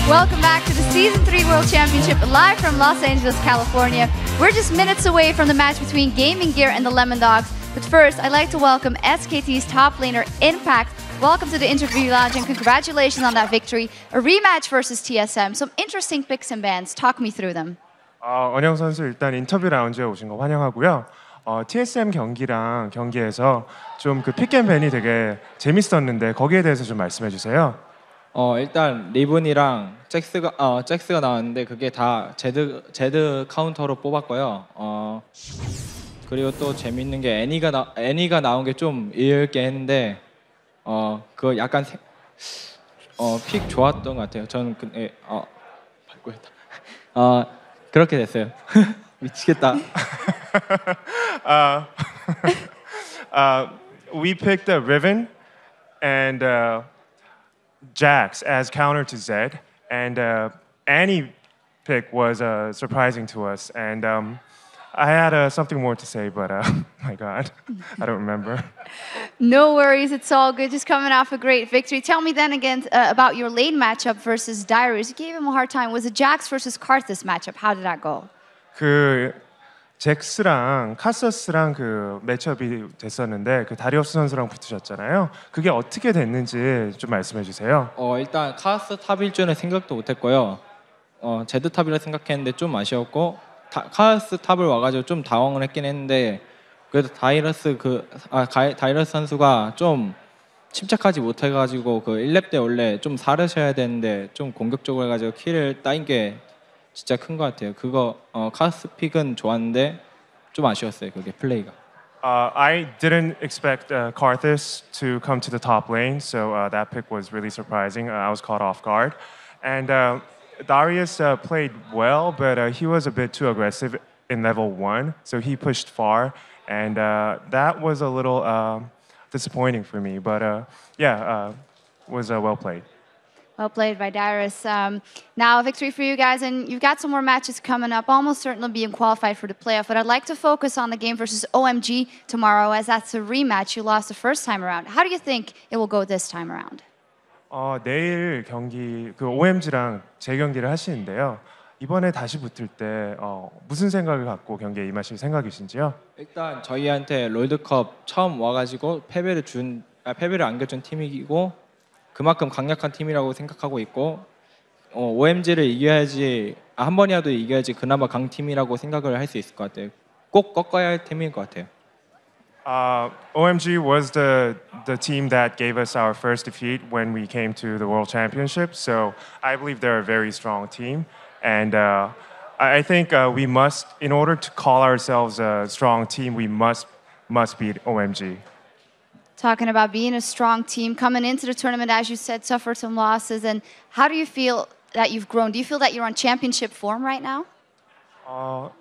Welcome back to the Season 3 World Championship live from Los Angeles, California. We're just minutes away from the match between Gaming Gear and the Lemon Dogs. But first, I'd like to welcome SKT's top laner, Impact. Welcome to the interview lounge and congratulations on that victory. A rematch versus TSM. Some interesting picks and bans. Talk me through them. 원영 선수 일단 인터뷰 라운지에 오신 거 환영하고요. TSM 경기에서 좀 그 픽앤밴이 되게 재밌었는데 거기에 대해서 좀 말씀해 주세요. 일단 리븐이랑 잭스가 나왔는데 그게 다 제드 카운터로 뽑았고요. 그리고 또 재밌는 게 애니가 나온 게 좀 의외있게 했는데 그거 약간 픽 좋았던 것 같아요. 저는 밟고 했다. 그렇게 됐어요. 미치겠다. We picked Riven and Jax as counter to Zed, and Annie pick was surprising to us. And I had something more to say, but my God, I don't remember. No worries, it's all good. Just coming off a great victory. Tell me then again about your lane matchup versus Darius. You gave him a hard time. Was it Jax versus Karth this matchup? How did that go? 그 잭스랑 카서스랑 그 매치업이 됐었는데 그 다리우스 선수랑 붙으셨잖아요. 그게 어떻게 됐는지 좀 말씀해 주세요. 일단 카스 탑일 줄은 생각도 못했고요. 제드 탑이라 생각했는데 좀 아쉬웠고 카스 탑을 와가지고 좀 당황을 했긴 했는데 그래도 다이러스 선수가 좀 침착하지 못해가지고 그 1렙 때 원래 좀 사르셔야 되는데 좀 공격적으로 해가지고 킬을 따인 게 진짜 큰 것 같아요. 그거 카스 픽은 좋았는데 좀 아쉬웠어요. 그게 플레이가. I didn't expect Karthus to come to the top lane, so that pick was really surprising. I was caught off guard, and Darius played well, but he was a bit too aggressive in level 1, so he pushed far, and that was a little disappointing for me. But was well played. Well played by Darius. Now a victory for you guys, and you've got some more matches coming up, almost certainly being qualified for the playoff. But I'd like to focus on the game versus OMG tomorrow, as that's a rematch. You lost the first time around. How do you think it will go this time around? 내일 경기 그 OMG랑 재경기를 하시는데요. 이번에 다시 붙을 때 무슨 생각을 갖고 경기에 임하실 생각이신지요? 일단 저희한테 롤드컵 처음 와가지고 패배를 안겨준 팀이고. 그만큼 강력한 팀이라고 생각하고 있고 OMG를 이겨야지 한 번이라도 이겨야지 그나마 강팀이라고 생각을 할 수 있을 것 같아요. 꼭 꺾어야 할 팀인 것 같아요. OMG was the team that gave us our first defeat when we came to the World Championship. So I believe they're a very strong team, and I think we must, in order to call ourselves a strong team, we must beat OMG. Talking about being a strong team, coming into the tournament, as you said, suffered some losses. And how do you feel that you've grown? Do you feel that you're on championship form right now?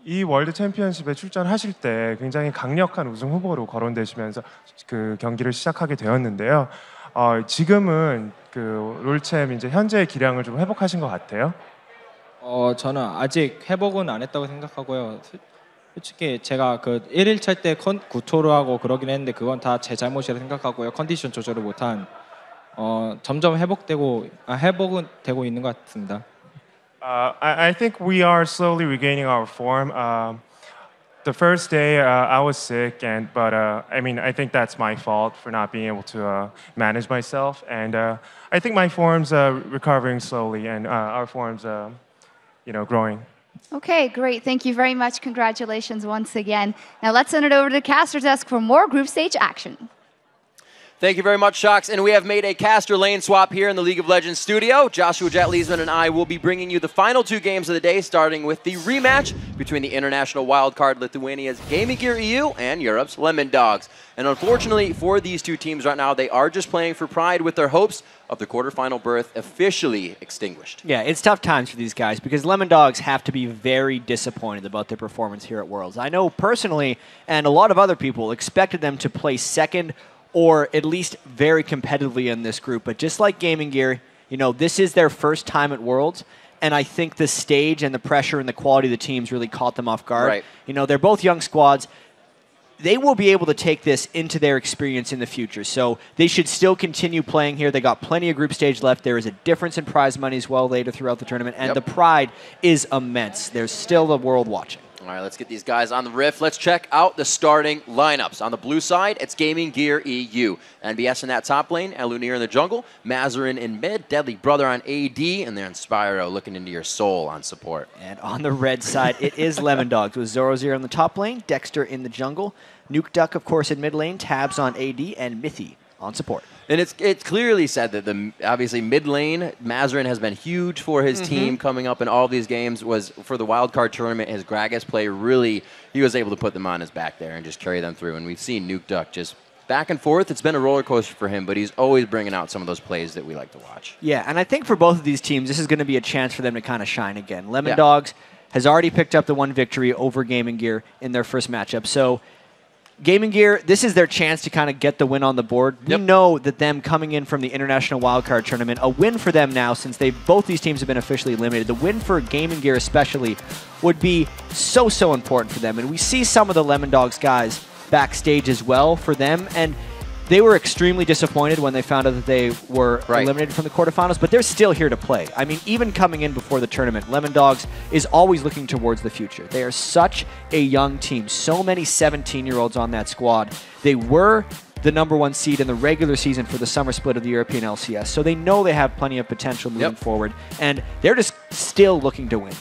이 월드 챔피언십에 출전하실 때 굉장히 강력한 우승 후보로 거론되시면서 그 경기를 시작하게 되었는데요. 지금은 그 롤챔 이제 현재의 기량을 좀 회복하신 것 같아요. 저는 아직 회복은 안 했다고 생각하고요. 솔직히 제가 그 1일차 때 구토를 하고 그러긴 했는데 그건 다 제 잘못이라 생각하고요. 컨디션 조절을 못한 점점 회복은 되고 있는 것 같습니다. I think we are slowly regaining our form. The first day I was sick, but I mean I think that's my fault for not being able to manage myself, and I think my form's recovering slowly, and our form's growing. Okay, great. Thank you very much. Congratulations once again. Now let's send it over to the caster desk for more group stage action. Thank you very much, Shox. And we have made a caster lane swap here in the League of Legends studio. Joshua Jet Leesman and I will be bringing you the final two games of the day, starting with the rematch between the international wildcard Lithuania's Gaming Gear EU and Europe's Lemon Dogs. And unfortunately for these two teams right now, they are just playing for pride with their hopes of the quarterfinal berth officially extinguished. Yeah, it's tough times for these guys because Lemon Dogs have to be very disappointed about their performance here at Worlds. I know personally, and a lot of other people, expected them to play second or at least very competitively in this group. But just like Gaming Gear, this is their first time at Worlds, and I think the stage and the pressure and the quality of the teams really caught them off guard. Right. They're both young squads. they will be able to take this into their experience in the future. So they should still continue playing here. They got plenty of group stage left. There is a difference in prize money as well later throughout the tournament, and the pride is immense. There's still the world watching. All right, let's get these guys on the riff. Let's check out the starting lineups. On the blue side, it's Gaming Gear EU. NBS in that top lane, Elunir in the jungle, Mazarin in mid, Deadly Brother on AD, and then Spyro looking into your soul on support. And on the red side, it is Lemon Dogs with Zoro in the top lane, Dexter in the jungle, Nuke Duck, of course, in mid lane, Tabs on AD, and Mithy on support. And it's clearly said that obviously mid lane, Mazarin has been huge for his team coming up in all of these games. Was for the wildcard tournament, his Gragas play really, he was able to put them on his back there and just carry them through. And we've seen Nuke Duck just back and forth. It's been a roller coaster for him, but he's always bringing out some of those plays that we like to watch. Yeah, and I think for both of these teams, this is going to be a chance for them to kind of shine again. Lemon Dogs has already picked up the one victory over Gaming Gear in their first matchup. So Gaming Gear, this is their chance to kind of get the win on the board. We know that them coming in from the International Wildcard Tournament, a win for them now since both these teams have been officially eliminated. The win for Gaming Gear especially would be so important for them. And we see some of the Lemon Dogs guys backstage as well for them. And they were extremely disappointed when they found out that they were eliminated from the quarterfinals, but they're still here to play. I mean, even coming in before the tournament, Lemon Dogs is always looking towards the future. They are such a young team. So many 17-year-olds on that squad. They were the #1 seed in the regular season for the summer split of the European LCS, so they know they have plenty of potential moving forward, and they're just still looking to win.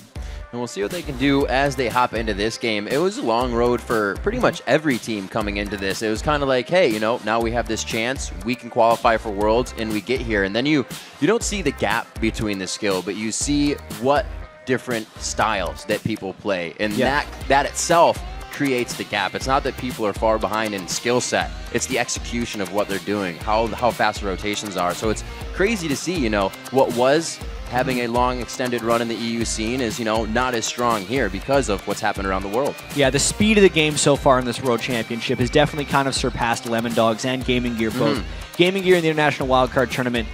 And we'll see what they can do as they hop into this game. It was a long road for pretty much every team coming into this. It was kind of like, hey, you know, now we have this chance. We can qualify for Worlds, and we get here. And then you don't see the gap between the skill, but you see what different styles that people play. And that itself creates the gap. It's not that people are far behind in skill set. It's the execution of what they're doing, how fast the rotations are. So it's crazy to see, you know, what was having a long extended run in the EU scene is, you know, not as strong here because of what's happened around the world. Yeah, the speed of the game so far in this World Championship has definitely kind of surpassed Lemon Dogs and Gaming Gear both. Gaming Gear in the International Wildcard Tournament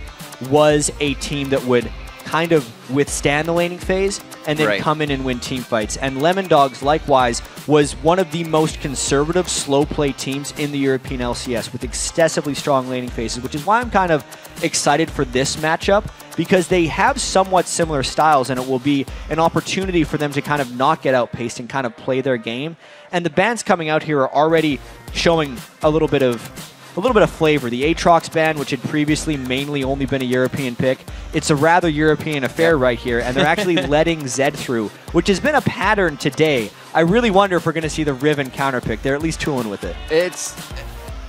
was a team that would kind of withstand the laning phase and then come in and win team fights. And Lemon Dogs, likewise, was one of the most conservative slow play teams in the European LCS with excessively strong laning phases, which is why I'm kind of excited for this matchup, because they have somewhat similar styles, and it will be an opportunity for them to kind of not get outpaced and kind of play their game. And the bands coming out here are already showing a little bit of flavor. The Aatrox band, which had previously mainly only been a European pick, it's a rather European affair right here, and they're actually letting Zed through, which has been a pattern today. I really wonder if we're going to see the Riven counterpick. They're at least tooling with it.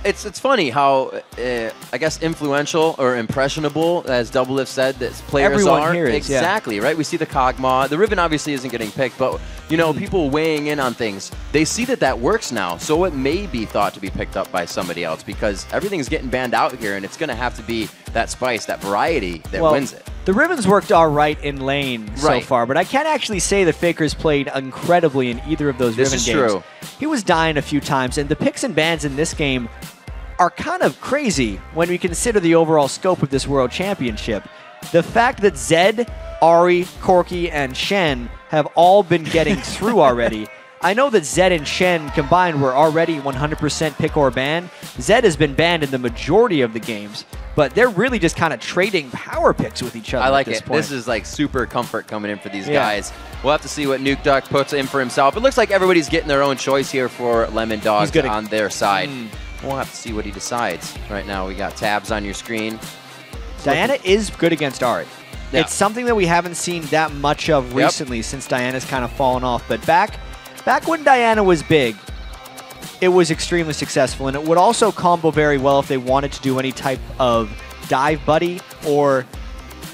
It's funny how, I guess, influential or impressionable, as Double Lift said, that players Everyone are. Here is, exactly, right? We see the Kog'Maw. The Riven obviously isn't getting picked, but, you know, people weighing in on things, they see that works now, so it may be thought to be picked up by somebody else because everything's getting banned out here, and it's going to have to be that spice, that variety that wins it. The Riven's worked all right in lane so far, but I can't actually say that Faker's played incredibly in either of those Riven games. This is true. He was dying a few times, and the picks and bans in this game are kind of crazy when we consider the overall scope of this World Championship. The fact that Zed, Ahri, Corki, and Shen have all been getting through already. I know that Zed and Shen combined were already 100% pick or ban. Zed has been banned in the majority of the games, but they're really just kind of trading power picks with each other. I like at this it. point. This is like super comfort coming in for these guys. We'll have to see what Nuke Duck puts in for himself. It looks like everybody's getting their own choice here for Lemon Dogs on their side. We'll have to see what he decides. Right now, we got tabs on your screen. Diana is good against Ahri. Yeah. It's something that we haven't seen that much of recently since Diana's kind of fallen off. But back when Diana was big, it was extremely successful. And it would also combo very well if they wanted to do any type of dive buddy or,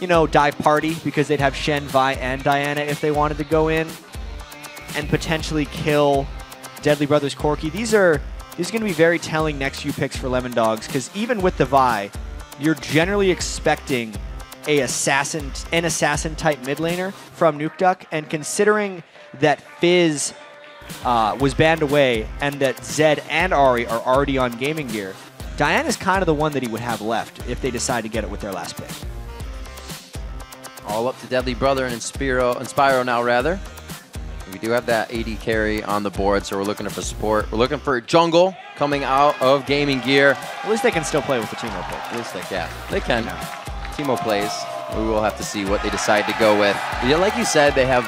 you know, dive party, because they'd have Shen, Vi, and Diana if they wanted to go in and potentially kill Deadly Brothers Corki. These are going to be very telling next few picks for Lemon Dogs, because even with the Vi, you're generally expecting an assassin type mid laner from Nuke Duck, and considering that Fizz was banned away and that Zed and Ahri are already on Gaming Gear, Diana's kind of the one that he would have left if they decide to get it with their last pick. All up to Deadly Brother and Spyro now, rather. We do have that AD carry on the board, so we're looking for support. We're looking for jungle coming out of Gaming Gear. At least they can still play with the Teemo pick. At least they can. Teemo plays. We will have to see what they decide to go with. Yeah, like you said, they have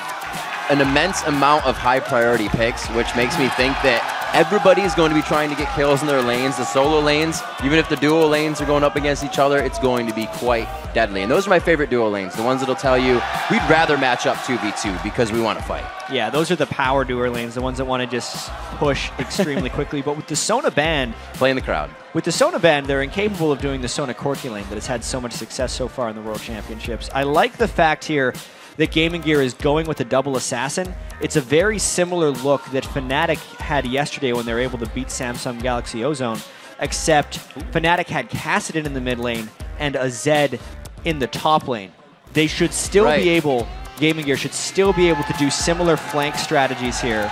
an immense amount of high priority picks, which makes me think that everybody is going to be trying to get kills in their lanes. The solo lanes, even if the duo lanes are going up against each other, it's going to be quite deadly. And those are my favorite duo lanes, the ones that'll tell you we'd rather match up 2v2 because we want to fight. Yeah, those are the power duo lanes, the ones that want to just push extremely quickly. But with the Sona band, playing the crowd. With the Sona band, they're incapable of doing the Sona Corki lane that has had so much success so far in the World Championships. I like the fact here that Gaming Gear is going with the double assassin. It's a very similar look that Fnatic had yesterday when they were able to beat Samsung Galaxy Ozone, except Fnatic had Kassadin in the mid lane and a Zed in the top lane. They should still be able, Gaming Gear should still be able to do similar flank strategies here.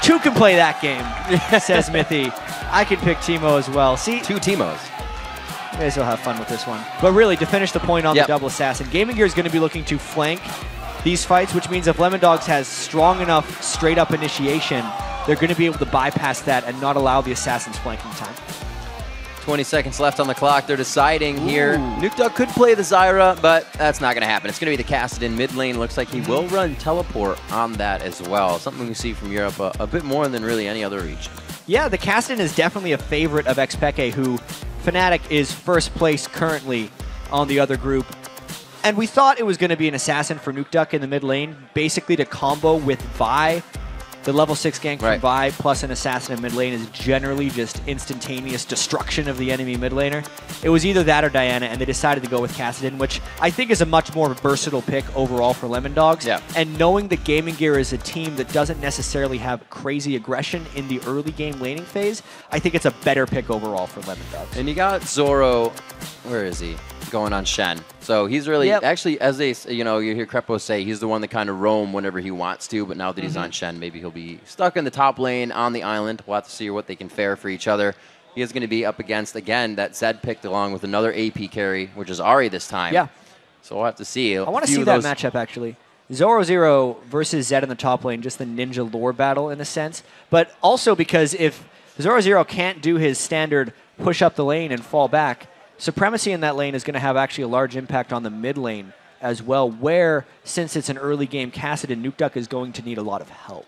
Two can play that game, says Mithy. I can pick Teemo as well. See, 2 Teemos. You guys will have fun with this one. But really, to finish the point on the double assassin, Gaming Gear is going to be looking to flank these fights, which means if Lemondogs has strong enough straight-up initiation, they're going to be able to bypass that and not allow the assassin's flanking time. 20 seconds left on the clock. They're deciding here. Nukeduck could play the Zyra, but that's not going to happen. It's going to be the Kassadin mid lane. Looks like he will run teleport on that as well. Something we see from Europe a bit more than really any other region. Yeah, the Kassadin is definitely a favorite of Xpeke, who Fnatic is first place currently on the other group. And we thought it was going to be an assassin for Nukeduck in the mid lane, basically to combo with Vi. The level 6 gank from Vi plus an assassin in mid lane is generally just instantaneous destruction of the enemy mid laner. It was either that or Diana, and they decided to go with Kassadin, which I think is a much more versatile pick overall for Lemondogs. Yeah. And knowing that Gaming Gear is a team that doesn't necessarily have crazy aggression in the early game laning phase, I think it's a better pick overall for Lemondogs. And you got Zoro, where is he? Going on Shen. So he's really, actually, as they, you hear Crepo say, he's the one that kind of roam whenever he wants to, but now that he's on Shen, maybe he'll be stuck in the top lane on the island. We'll have to see what they can fare for each other. He is going to be up against, again, that Zed picked along with another AP carry, which is Ahri this time. Yeah. So we'll have to see. I want to see that matchup, actually. Zoro Zero versus Zed in the top lane, just the ninja lore battle in a sense. But also because if Zoro Zero can't do his standard push up the lane and fall back, Supremacy in that lane is going to have actually a large impact on the mid lane as well, where, since it's an early game Kassadin, Nukeduck is going to need a lot of help.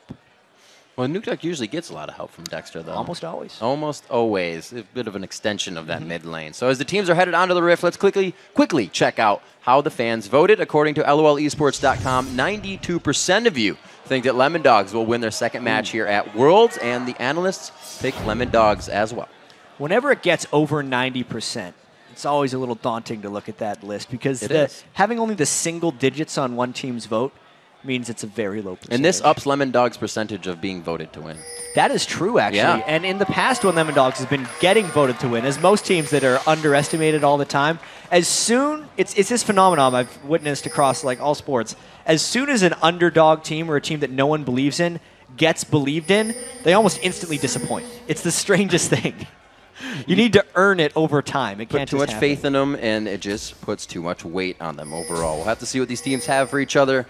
Well, Nukeduck usually gets a lot of help from Dexter, though. Almost always. Almost always. A bit of an extension of that mid lane. So as the teams are headed onto the Rift, let's quickly check out how the fans voted. According to LOLesports.com, 92% of you think that Lemondogs will win their second match here at Worlds, and the analysts pick Lemondogs as well. Whenever it gets over 90%, it's always a little daunting to look at that list because having only the single digits on one team's vote means it's a very low percentage. And this ups Lemondogs' percentage of being voted to win. That is true, actually. Yeah. And in the past, when Lemondogs has been getting voted to win, as most teams that are underestimated all the time, as soon, it's this phenomenon I've witnessed across like all sports, as soon as an underdog team or a team that no one believes in gets believed in, they almost instantly disappoint. It's the strangest thing. You need to earn it over time. It can't put too much faith in them, and it just puts too much weight on them overall. We'll have to see what these teams have for each other.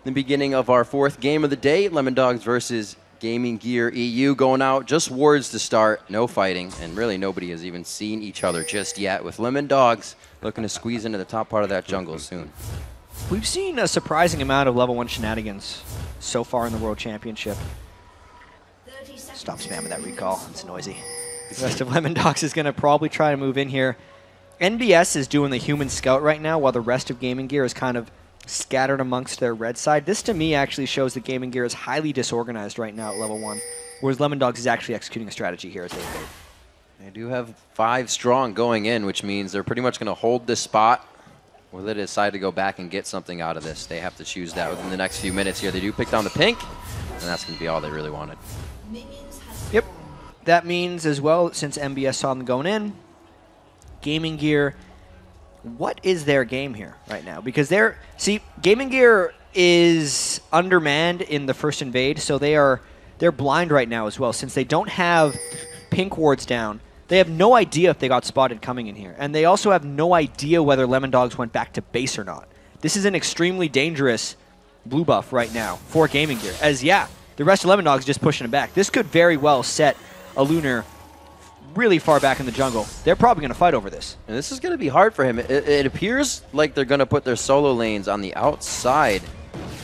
The beginning of our fourth game of the day, Lemondogs versus Gaming Gear EU, going out just wards to start, no fighting, and really nobody has even seen each other just yet, with Lemondogs looking to squeeze into the top part of that jungle soon. We've seen a surprising amount of level 1 shenanigans so far in the World Championship. Stop spamming that recall, it's noisy. The rest of Lemondogs is going to probably try to move in here. NBS is doing the human scout right now, while the rest of Gaming Gear is kind of scattered amongst their red side. This, to me, actually shows that Gaming Gear is highly disorganized right now at level 1, whereas Lemondogs is actually executing a strategy here as they invade. They do have 5 strong going in, which means they're pretty much going to hold this spot. Or they decide to go back and get something out of this. They have to choose that within the next few minutes here. They do pick down the pink, and that's going to be all they really wanted. Yep. That means as well, since MBS saw them going in, Gaming Gear, what is their game here right now? Because Gaming Gear is undermanned in the first invade, so they're blind right now as well. Since they don't have pink wards down, they have no idea if they got spotted coming in here. And they also have no idea whether Lemondogs went back to base or not. This is an extremely dangerous blue buff right now for Gaming Gear. As, the rest of Lemon Dogs just pushing him back. This could very well set a Lunar really far back in the jungle. They're probably going to fight over this. And this is going to be hard for him. It appears like they're going to put their solo lanes on the outside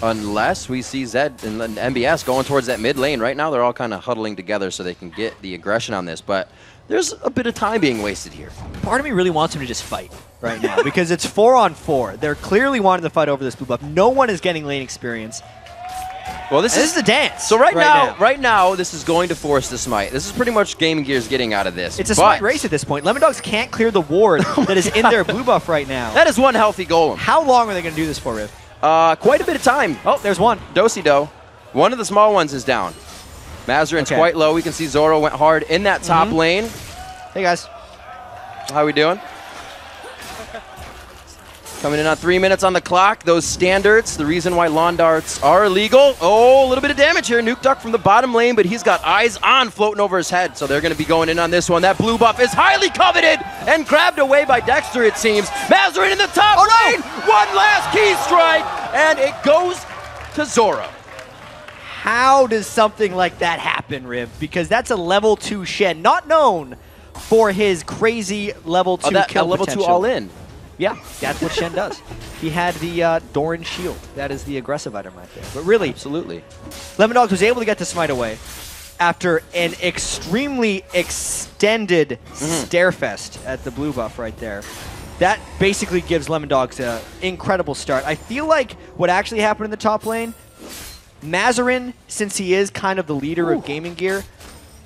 unless we see Zed and MBS going towards that mid lane. Right now, they're all kind of huddling together so they can get the aggression on this. But there's a bit of time being wasted here. Part of me really wants him to just fight right now because it's 4-on-4. They're clearly wanting to fight over this blue buff. No one is getting lane experience. Well, this is the dance. So right now, this is going to force the smite. This is pretty much Gaming Gear's getting out of this. It's a smite race at this point. Lemon Dogs can't clear the ward that is in their blue buff right now. That is one healthy golem. How long are they going to do this for, Riv? Quite a bit of time. Oh, there's one. Do-si-do. One of the small ones is down. Mazarin's quite low. We can see Zoro went hard in that top lane. Hey, guys. How we doing? Coming in on 3 minutes on the clock. Those standards, the reason why lawn darts are illegal. Oh, a little bit of damage here. Nuke Duck from the bottom lane, but he's got eyes on floating over his head, so they're going to be going in on this one. That blue buff is highly coveted and grabbed away by Dexter, it seems. Mazarin in the top lane. One last key strike, and it goes to Zoro. How does something like that happen, Riv? Because that's a level 2 Shen, not known for his crazy level 2 kill level potential. 2 all in. Yeah, that's what Shen does. He had the Doran shield. That is the aggressive item right there. But really, absolutely, Lemon Dogs was able to get the smite away after an extremely extended starefest at the blue buff right there. That basically gives Lemon Dogs an incredible start. I feel like what actually happened in the top lane, Mazarin, since he is kind of the leader of Gaming Gear,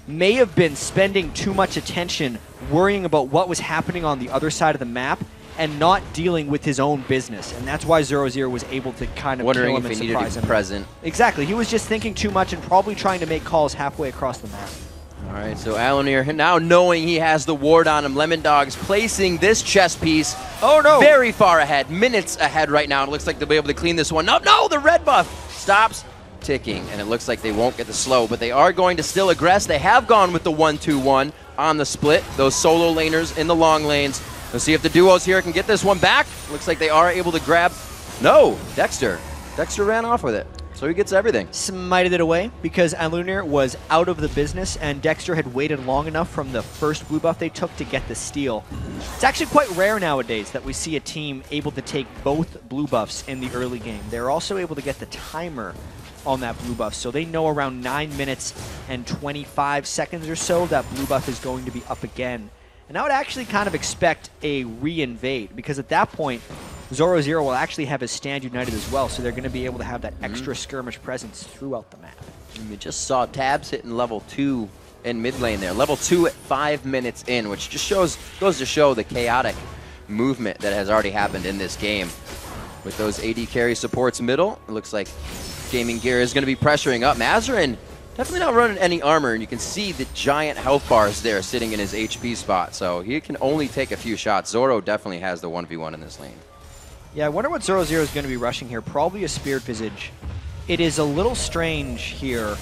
may have been spending too much attention worrying about what was happening on the other side of the map and not dealing with his own business. And that's why 0-0 was able to kind of wondering kill him if and he needed surprise to him. be present. Exactly. He was just thinking too much and probably trying to make calls halfway across the map. All right, so Alanir now knowing he has the ward on him, Lemon Dogs placing this chess piece very far ahead, minutes ahead right now. It looks like they'll be able to clean this one up. No, the red buff stops ticking, and it looks like they won't get the slow, but they are going to still aggress. They have gone with the 1-2-1 on the split, those solo laners in the long lanes. Let's see if the duos here can get this one back. Looks like they are able to grab. No, Dexter. Dexter ran off with it, so he gets everything. Smited it away because Alunir was out of the business and Dexter had waited long enough from the first blue buff they took to get the steal. It's actually quite rare nowadays that we see a team able to take both blue buffs in the early game. They're also able to get the timer on that blue buff, so they know around 9 minutes and 25 seconds or so that blue buff is going to be up again. And I would actually kind of expect a re-invade, because at that point, 0-0 will actually have his stand united as well, so they're going to be able to have that extra skirmish presence throughout the map. And we just saw Tabs hitting level 2 in mid lane there. Level 2 at 5 minutes in, which just goes to show the chaotic movement that has already happened in this game. With those AD carry supports middle, it looks like Gaming Gear is going to be pressuring up. Mazarin definitely not running any armor, and you can see the giant health bars there sitting in his HP spot, so he can only take a few shots. Zoro definitely has the 1v1 in this lane. Yeah, I wonder what 0-0 is going to be rushing here. Probably a Spirit Visage. It is a little strange here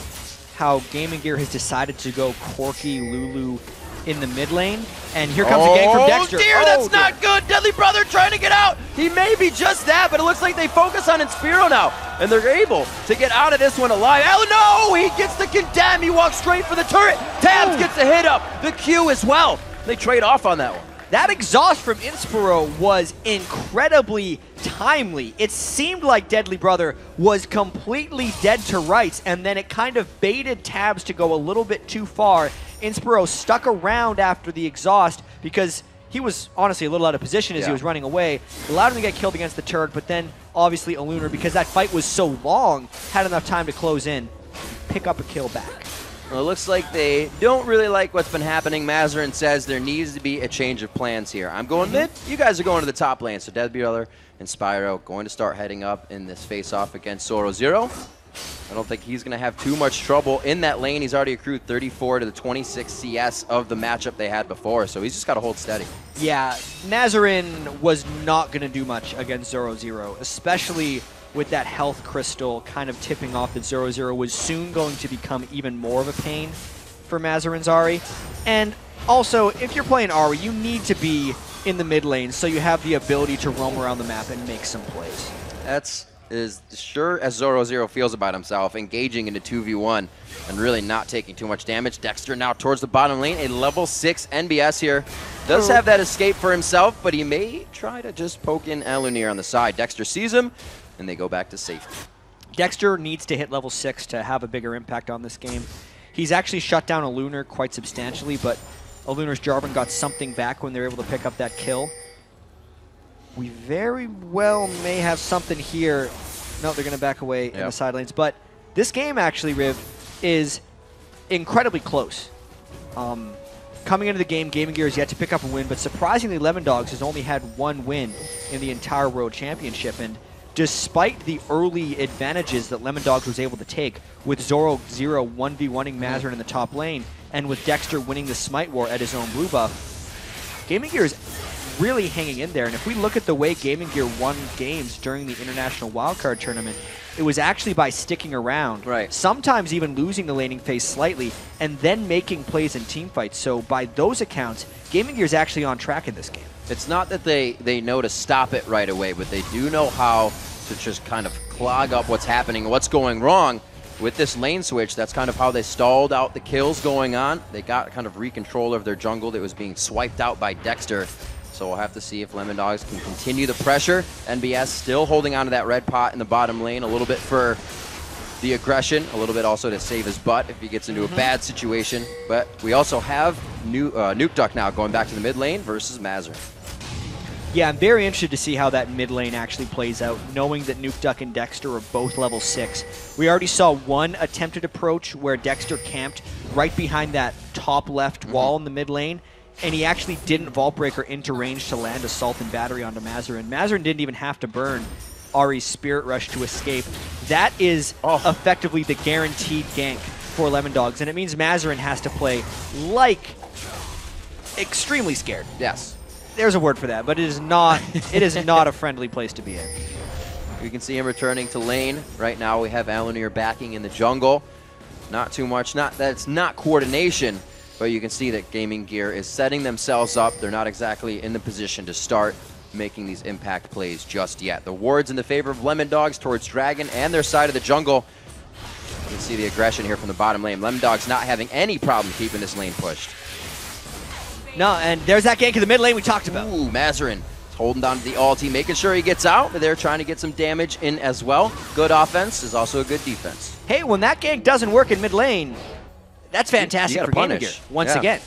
how Gaming Gear has decided to go Corki Lulu in the mid lane, and here comes a gank from Dexter. Oh dear, that's not good. Deadly Brother trying to get out. He may be just that, but it looks like they focus on Inspiro now, and they're able to get out of this one alive. Oh no, he gets the condemn. He walks straight for the turret. Tabs gets a hit up. The Q as well. They trade off on that one. That exhaust from Inspiro was incredibly timely. It seemed like Deadly Brother was completely dead to rights, and then it kind of baited Tabs to go a little bit too far. Inspiro stuck around after the exhaust because he was honestly a little out of position as he was running away. Allowed him to get killed against the turret, but then obviously Alunar, because that fight was so long, had enough time to close in, pick up a kill back. Well, it looks like they don't really like what's been happening. Mazarin says there needs to be a change of plans here. I'm going mid. You guys are going to the top lane. So Deadly Brother and Spyro going to start heading up in this face-off against 0-0. I don't think he's going to have too much trouble in that lane. He's already accrued 34 to the 26 CS of the matchup they had before, so he's just got to hold steady. Yeah, Mazarin was not going to do much against 0-0, especially with that health crystal kind of tipping off that 0-0 was soon going to become even more of a pain for Mazarin's Ahri. And also, if you're playing Ahri, you need to be in the mid lane so you have the ability to roam around the map and make some plays. That's is sure as Zoro0 feels about himself, engaging into 2v1 and really not taking too much damage. Dexter now towards the bottom lane, a level 6 NBS here. Does have that escape for himself, but he may try to just poke in Alunir on the side. Dexter sees him, and they go back to safety. Dexter needs to hit level 6 to have a bigger impact on this game. He's actually shut down Alunir quite substantially, but Alunir's Jarvan got something back when they were able to pick up that kill. We very well may have something here. No, they're going to back away in the side lanes. But this game, actually, Riv, is incredibly close. Coming into the game, Gaming Gear is yet to pick up a win, but surprisingly, Lemondogs has only had one win in the entire World Championship. And despite the early advantages that Lemondogs was able to take, with Zoro0 1v1ing Mazarin in the top lane, and with Dexter winning the Smite War at his own blue buff, Gaming Gear is really hanging in there. And if we look at the way Gaming Gear won games during the International Wildcard Tournament, it was actually by sticking around, sometimes even losing the laning phase slightly, and then making plays in teamfights. So by those accounts, Gaming Gear is actually on track in this game. It's not that they know to stop it right away, but they do know how to just kind of clog up what's happening, what's going wrong. With this lane switch, that's kind of how they stalled out the kills going on. They got kind of re-control of their jungle that was being swiped out by Dexter. So we'll have to see if Lemondogs can continue the pressure. NBS still holding on to that red pot in the bottom lane, a little bit for the aggression, a little bit also to save his butt if he gets into a bad situation. But we also have Nuke Duck now going back to the mid lane versus Mazarin. Yeah, I'm very interested to see how that mid lane actually plays out, knowing that Nuke Duck and Dexter are both level 6. We already saw one attempted approach where Dexter camped right behind that top left wall in the mid lane, and he actually didn't Vault Breaker into range to land Assault and Battery onto Mazarin. Mazarin didn't even have to burn Ahri's Spirit Rush to escape. That is effectively the guaranteed gank for Lemondogs, and it means Mazarin has to play like extremely scared. Yes. There's a word for that, but it is not a friendly place to be in. We can see him returning to lane. Right now we have Alunir backing in the jungle. Not too much, that's not coordination, but you can see that Gaming Gear is setting themselves up. They're not exactly in the position to start making these impact plays just yet. The ward's in the favor of Lemondogs towards Dragon and their side of the jungle. You can see the aggression here from the bottom lane. Lemondogs not having any problem keeping this lane pushed. No, and there's that gank in the mid lane we talked about. Ooh, Mazarin is holding down to the ulti, making sure he gets out, but they're trying to get some damage in as well. Good offense is also a good defense. Hey, when that gank doesn't work in mid lane, that's fantastic for Gaming Gear, once again.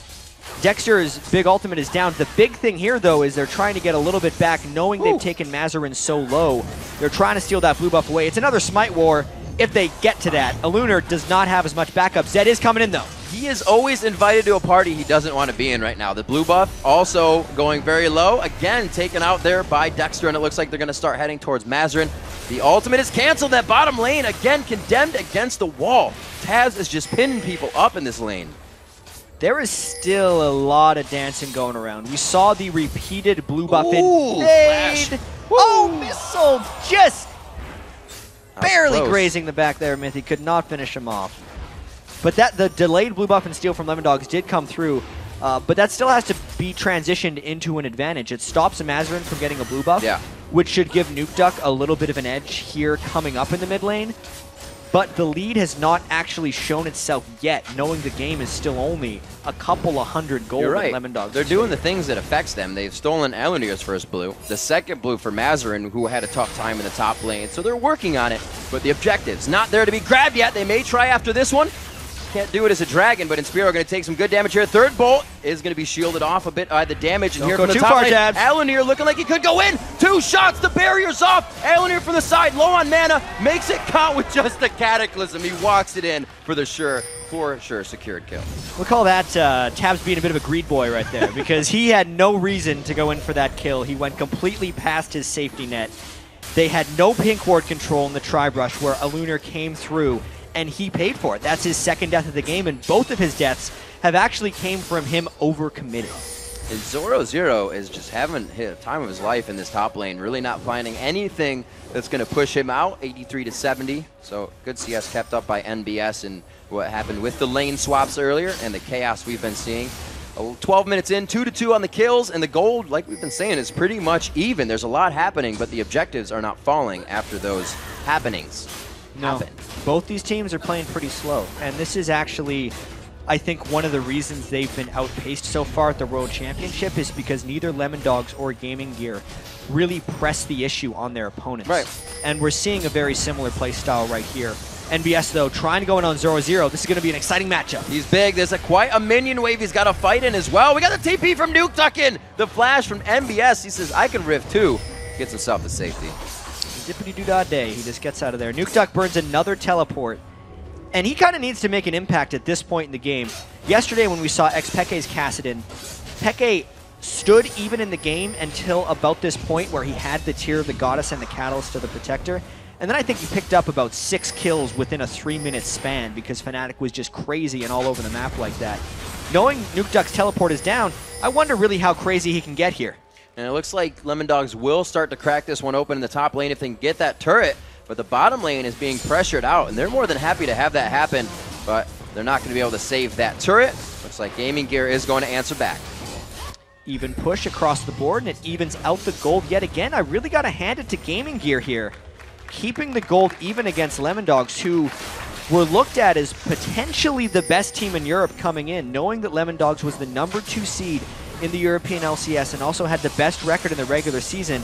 Dexter's big ultimate is down. The big thing here, though, is they're trying to get a little bit back, knowing they've taken Mazarin so low. They're trying to steal that blue buff away. It's another Smite War if they get to that. Alunir does not have as much backup. Zed is coming in, though. He is always invited to a party he doesn't want to be in right now. The blue buff also going very low. Again, taken out there by Dexter, and it looks like they're going to start heading towards Mazarin. The ultimate is canceled. That bottom lane, again, condemned against the wall. Taz is just pinning people up in this lane. There is still a lot of dancing going around. We saw the repeated blue buff invade. Oh, missile just barely grazing the back there, Mythy. Could not finish him off. But the delayed blue buff and steal from Lemondogs did come through, but that still has to be transitioned into an advantage. It stops Mazarin from getting a blue buff, which should give Nuke Duck a little bit of an edge here coming up in the mid lane. But the lead has not actually shown itself yet, knowing the game is still only a couple of hundred gold. You're right. Lemondogs. They're doing the things that affects them. They've stolen Alunir's first blue, the second blue for Mazarin, who had a tough time in the top lane. So they're working on it, but the objective's not there to be grabbed yet. They may try after this one. Can't do it as a dragon, but Inspiro going to take some good damage here. Third bolt is going to be shielded off a bit by the damage. And here from the top lane, Alunir looking like he could go in. 2 shots, the barrier's off. Alunir from the side, low on mana, makes it count with just a Cataclysm. He walks it in for the sure secured kill. We'll call that Tabs being a bit of a greed boy right there, because he had no reason to go in for that kill. He went completely past his safety net. They had no pink ward control in the Tribe Rush, where Alunir came through, and he paid for it. That's his second death of the game, and both of his deaths have actually came from him overcommitting. And Zoro0 is just having a time of his life in this top lane, really not finding anything that's going to push him out, 83 to 70. So good CS kept up by NBS, and what happened with the lane swaps earlier and the chaos we've been seeing 12 minutes in, 2-2 on the kills, and the gold, like we've been saying, is pretty much even. There's a lot happening, but the objectives are not falling after those happenings happen. Both these teams are playing pretty slow, and this is actually, I think, one of the reasons they've been outpaced so far at the World Championship is because neither Lemon Dogs or Gaming Gear really press the issue on their opponents. Right. And we're seeing a very similar play style right here. NBS, though, trying to go in on 0-0. This is going to be an exciting matchup. He's big. There's quite a minion wave he's got to fight in as well. We got the TP from Nuke Duck in. The flash from NBS. He says, I can rift too. Gets himself to safety. Dippity-doo-dah-day. He just gets out of there. Nuke Duck burns another teleport. And he kind of needs to make an impact at this point in the game. Yesterday when we saw X-Peke's Kassadin, Peke stood even in the game until about this point where he had the Tear of the Goddess and the Catalyst of the Protector. And then I think he picked up about 6 kills within a 3-minute span because Fnatic was just crazy and all over the map like that. Knowing Nuke Duck's teleport is down, I wonder really how crazy he can get here. And it looks like Lemon Dogs will start to crack this one open in the top lane if they can get that turret. But the bottom lane is being pressured out, and they're more than happy to have that happen. But they're not going to be able to save that turret. Looks like Gaming Gear is going to answer back. Even push across the board, and it evens out the gold yet again. I really got to hand it to Gaming Gear here. Keeping the gold even against Lemon Dogs, who were looked at as potentially the best team in Europe coming in, knowing that Lemon Dogs was the #2 seed in the European LCS and also had the best record in the regular season,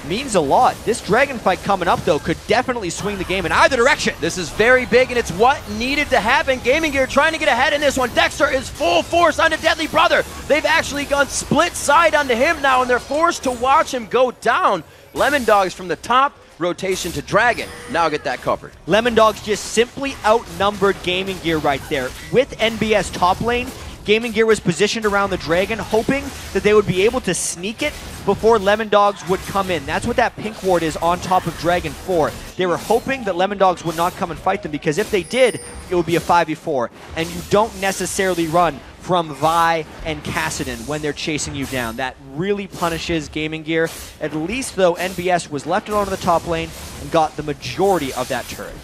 means a lot. This dragon fight coming up, though, could definitely swing the game in either direction. This is very big, and it's what needed to happen. Gaming Gear trying to get ahead in this one. Dexter is full force onto Deadly Brother. They've actually gone split side onto him now, and they're forced to watch him go down. Lemon Dogs from the top, rotation to Dragon. Now get that covered. Lemon Dogs just simply outnumbered Gaming Gear right there. With NBS top lane, Gaming Gear was positioned around the Dragon, hoping that they would be able to sneak it before Lemon Dogs would come in. That's what that pink ward is on top of Dragon for. They were hoping that Lemon Dogs would not come and fight them, because if they did, it would be a 5v4. And you don't necessarily run from Vi and Kassadin when they're chasing you down. That really punishes Gaming Gear. At least, though, NBS was left alone in the top lane and got the majority of that turret.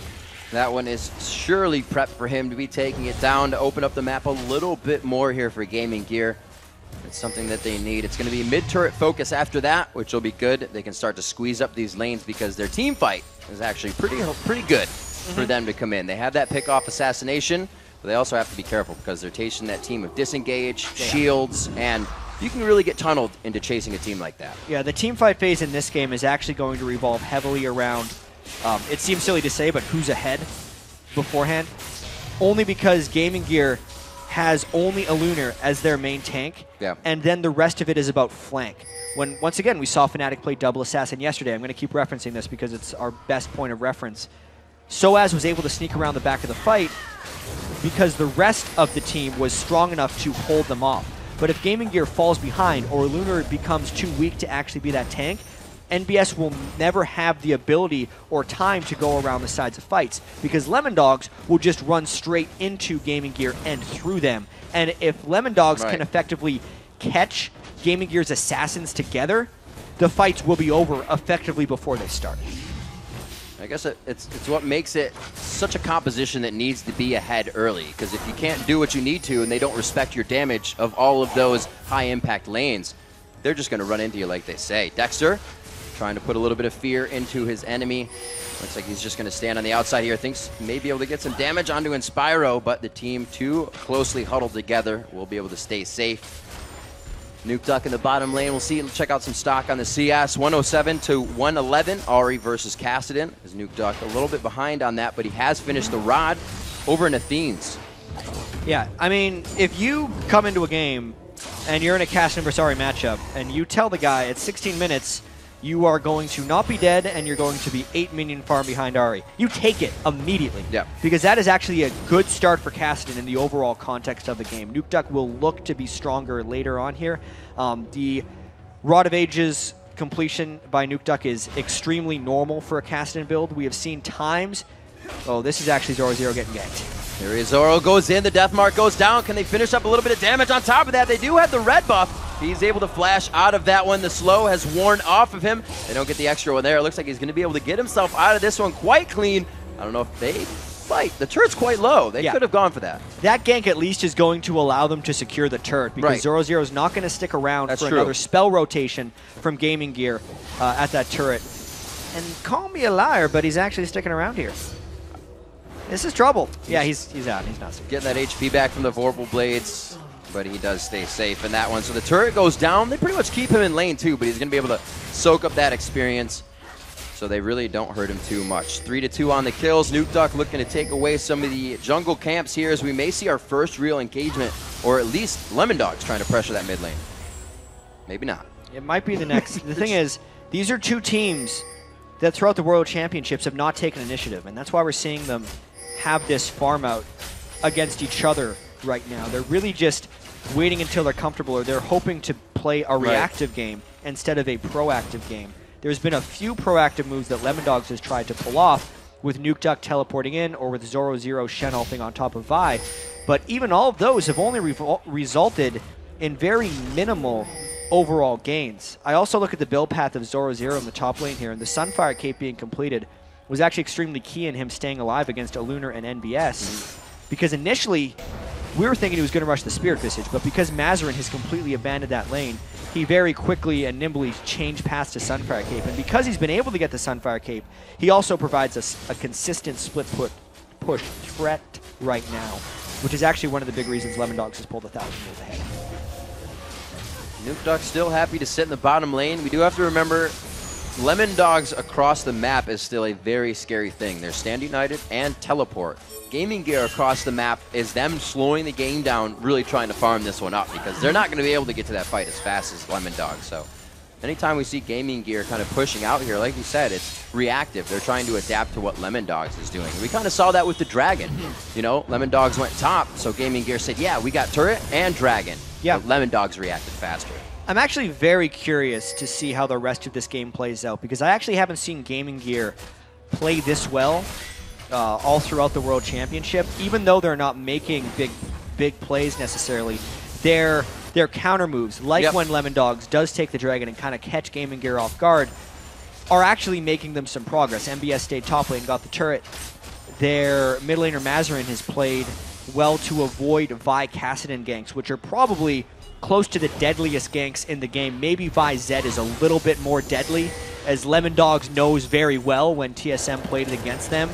That one is surely prepped for him to be taking it down to open up the map a little bit more here for Gaming Gear. It's something that they need. It's going to be mid-turret focus after that, which will be good. They can start to squeeze up these lanes because their team fight is actually pretty good for them to come in. They have that pick-off assassination, but they also have to be careful because they're chasing that team of disengage, shields, and you can really get tunneled into chasing a team like that. Yeah, the team fight phase in this game is actually going to revolve heavily around, it seems silly to say, but who's ahead beforehand. Only because Gaming Gear has only a Lunar as their main tank, and then the rest of it is about flank. When, once again, we saw Fnatic play double assassin yesterday. I'm going to keep referencing this because it's our best point of reference. Soaz was able to sneak around the back of the fight because the rest of the team was strong enough to hold them off. But if Gaming Gear falls behind or Lunar becomes too weak to actually be that tank, NBS will never have the ability or time to go around the sides of fights because Lemon Dogs will just run straight into Gaming Gear and through them. And if Lemon Dogs can effectively catch Gaming Gear's assassins together, the fights will be over effectively before they start. I guess it's what makes it such a composition that needs to be ahead early, because if you can't do what you need to and they don't respect your damage of all of those high-impact lanes, they're just going to run into you like they say. Dexter trying to put a little bit of fear into his enemy. Looks like he's just going to stand on the outside here. Thinks may be able to get some damage onto Inspiro, but the team too closely huddled together will be able to stay safe. Nuke Duck in the bottom lane. We'll see. Check out some stock on the CS. 107 to 111. Ari versus Kassadin. Is Nuke Duck a little bit behind on that, but he has finished the Rod over in Athenes. Yeah, I mean, if you come into a game and you're in a Kassadin versus Ari matchup and you tell the guy it's 16 minutes, you are going to not be dead and you're going to be 8 minion farm behind Ari, you take it immediately. Yeah. Because that is actually a good start for Kassadin in the overall context of the game. Nuke Duck will look to be stronger later on here. The Rod of Ages completion by Nuke Duck is extremely normal for a Kassadin build. We have seen times... Oh, this is actually 0-0 getting ganked. There is Zoro, goes in, the death mark goes down. Can they finish up a little bit of damage on top of that? They do have the red buff. He's able to flash out of that one. The slow has worn off of him. They don't get the extra one there. It looks like he's going to be able to get himself out of this one quite clean. I don't know if they fight. The turret's quite low. They could have gone for that. That gank at least is going to allow them to secure the turret because Zoro Zero is not going to stick around for another spell rotation from Gaming Gear at that turret. And call me a liar, but he's actually sticking around here. This is trouble. Yeah, he's out. He's not safe. Getting that HP back from the Vorpal Blades, but he does stay safe in that one. So the turret goes down. They pretty much keep him in lane too, but he's going to be able to soak up that experience. So they really don't hurt him too much. 3-2 on the kills. Nuke Duck looking to take away some of the jungle camps here as we may see our first real engagement, or at least Lemon Dogs trying to pressure that mid lane. Maybe not. It might be the next. The thing is, these are two teams that throughout the World Championships have not taken initiative, and that's why we're seeing them have this farm out against each other right now. They're really just waiting until they're comfortable, or they're hoping to play a reactive game instead of a proactive game. There's been a few proactive moves that Lemon Dogs has tried to pull off with Nuke Duck teleporting in or with Zoro Zero Shen ulting on top of Vi, but even all of those have only resulted in very minimal overall gains. I also look at the build path of Zoro Zero in the top lane here, and the Sunfire Cape being completed was actually extremely key in him staying alive against Alunar and NBS, because initially we were thinking he was going to rush the Spirit Visage, but because Mazarin has completely abandoned that lane, he very quickly and nimbly changed paths to Sunfire Cape. And because he's been able to get the Sunfire Cape, he also provides us a consistent split push threat right now, which is actually one of the big reasons Lemon Dogs has pulled 1,000 moves ahead. Nuke Duck still happy to sit in the bottom lane. We do have to remember Lemon Dogs across the map is still a very scary thing. They're Stand United and Teleport. Gaming Gear across the map is them slowing the game down, really trying to farm this one up because they're not going to be able to get to that fight as fast as Lemon Dogs. So anytime we see Gaming Gear kind of pushing out here, like you said, it's reactive. They're trying to adapt to what Lemon Dogs is doing. We kind of saw that with the Dragon. You know, Lemon Dogs went top, so Gaming Gear said, yeah, we got turret and Dragon. Yeah. But Lemon Dogs reacted faster. I'm actually very curious to see how the rest of this game plays out because I actually haven't seen Gaming Gear play this well all throughout the World Championship. Even though they're not making big plays necessarily, their counter moves, like when Lemon Dogs does take the Dragon and kind of catch Gaming Gear off guard, are actually making them some progress. MBS stayed top lane, got the turret. Their mid laner Mazarin has played well to avoid Vi Kassadin ganks, which are probably close to the deadliest ganks in the game. Maybe Vi Zed is a little bit more deadly, as Lemon Dogs knows very well when TSM played it against them.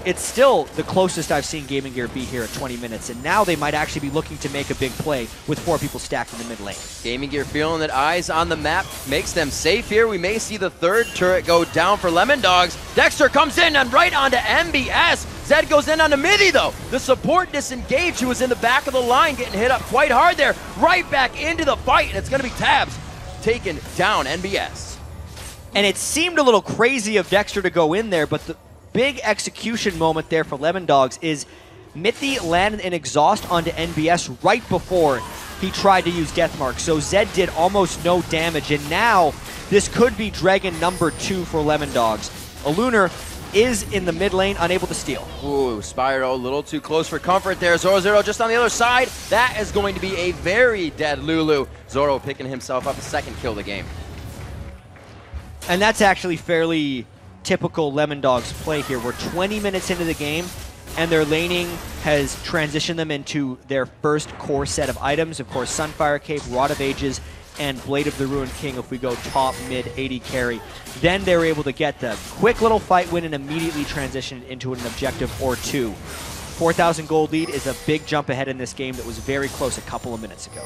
It's still the closest I've seen Gaming Gear be here at 20 minutes, and now they might actually be looking to make a big play with 4 people stacked in the mid lane. Gaming Gear feeling that eyes on the map makes them safe here. We may see the third turret go down for Lemon Dogs. Dexter comes in and right onto MBS. Zed goes in onto Midi though. The support disengaged who was in the back of the line getting hit up quite hard there. Right back into the fight, and it's going to be Tabs taking down NBS. And it seemed a little crazy of Dexter to go in there, but the big execution moment there for Lemon Dogs is Mithy landed an exhaust onto NBS right before he tried to use Deathmark. So Zed did almost no damage, and now this could be Dragon number 2 for Lemon Dogs. Alunar is in the mid lane, unable to steal. Ooh, Spyro a little too close for comfort there. Zoro Zero just on the other side. That is going to be a very dead Lulu. Zoro picking himself up a second kill of the game. And that's actually fairly typical Lemon Dogs play here. We're 20 minutes into the game, and their laning has transitioned them into their first core set of items. Of course, Sunfire Cape, Rod of Ages, and Blade of the Ruined King if we go top, mid, 80 carry. Then they're able to get the quick little fight win and immediately transition into an objective or 2. 4,000 gold lead is a big jump ahead in this game that was very close a couple of minutes ago.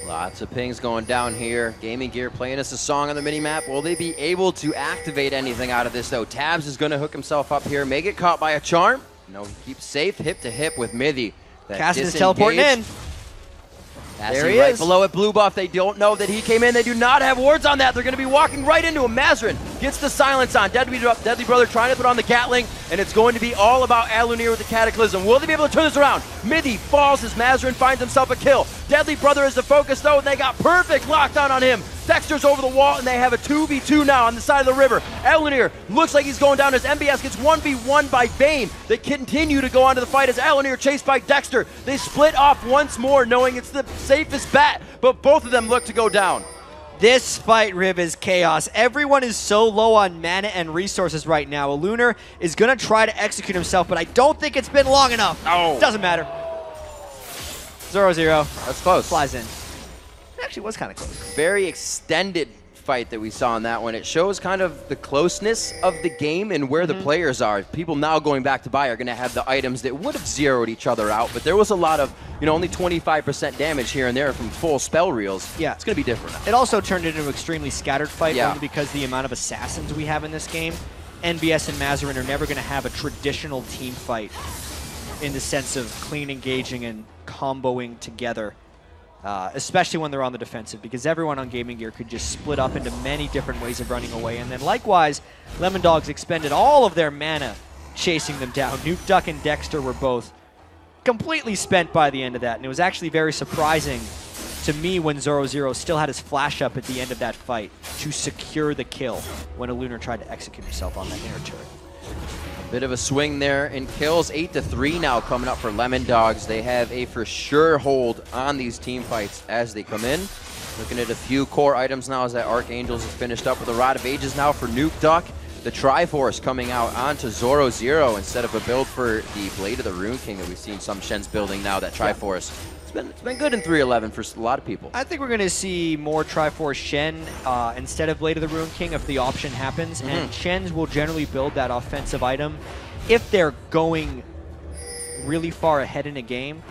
Lots of pings going down here. Gaming Gear playing us a song on the minimap. Will they be able to activate anything out of this, though? Tabs is going to hook himself up here. May get caught by a charm. No, he keeps safe, hip to hip with Mithy. Cassidy's teleporting in. There he is. Below it, blue buff. They don't know that he came in. They do not have wards on that. They're going to be walking right into him. Mazarin gets the silence on. Deadly Brother trying to put on the Gatling, and it's going to be all about Alunir with the Cataclysm. Will they be able to turn this around? Mithy falls as Mazarin finds himself a kill. Deadly Brother is the focus, though, and they got perfect lockdown on him. Dexter's over the wall, and they have a 2v2 now on the side of the river. Alunir looks like he's going down as MBS gets 1v1 by Vayne. They continue to go on to the fight as Alunir chased by Dexter. They split off once more, knowing it's the safest bet, but both of them look to go down. This fight, Rib, is chaos. Everyone is so low on mana and resources right now. A Lunar is going to try to execute himself, but I don't think it's been long enough. Oh. Doesn't matter. 0-0. That's close. Flies in. It actually was kind of close. Very extended fight that we saw in that one. It shows kind of the closeness of the game and where the players are. People now going back to buy are going to have the items that would have zeroed each other out, but there was a lot of, only 25% damage here and there from full spell reels. Yeah. It's going to be different now. It also turned into an extremely scattered fight, Yeah. only because the amount of assassins we have in this game. NBS and Mazarin are never going to have a traditional team fight in the sense of clean engaging and comboing together. Especially when they're on the defensive, because everyone on Gaming Gear could just split up into many different ways of running away. And then likewise, Lemon Dogs expended all of their mana chasing them down. Nuke Duck and Dexter were both completely spent by the end of that. And it was actually very surprising to me when 0-0 still had his flash up at the end of that fight to secure the kill when a Lunar tried to execute himself on that inner turret. Bit of a swing there in kills. 8-3 now coming up for Lemon Dogs. They have a for sure hold on these team fights as they come in. Looking at a few core items now as that Archangels is finished up with a Rod of Ages now for Nuke Duck. The Triforce coming out onto 0-0 instead of a build for the Blade of the Rune King that we've seen some Shen's building now, that Triforce. It's been good in 3.11 for a lot of people. I think we're going to see more Triforce Shen instead of Blade of the Rune King if the option happens. And Shens will generally build that offensive item if they're going really far ahead in a game.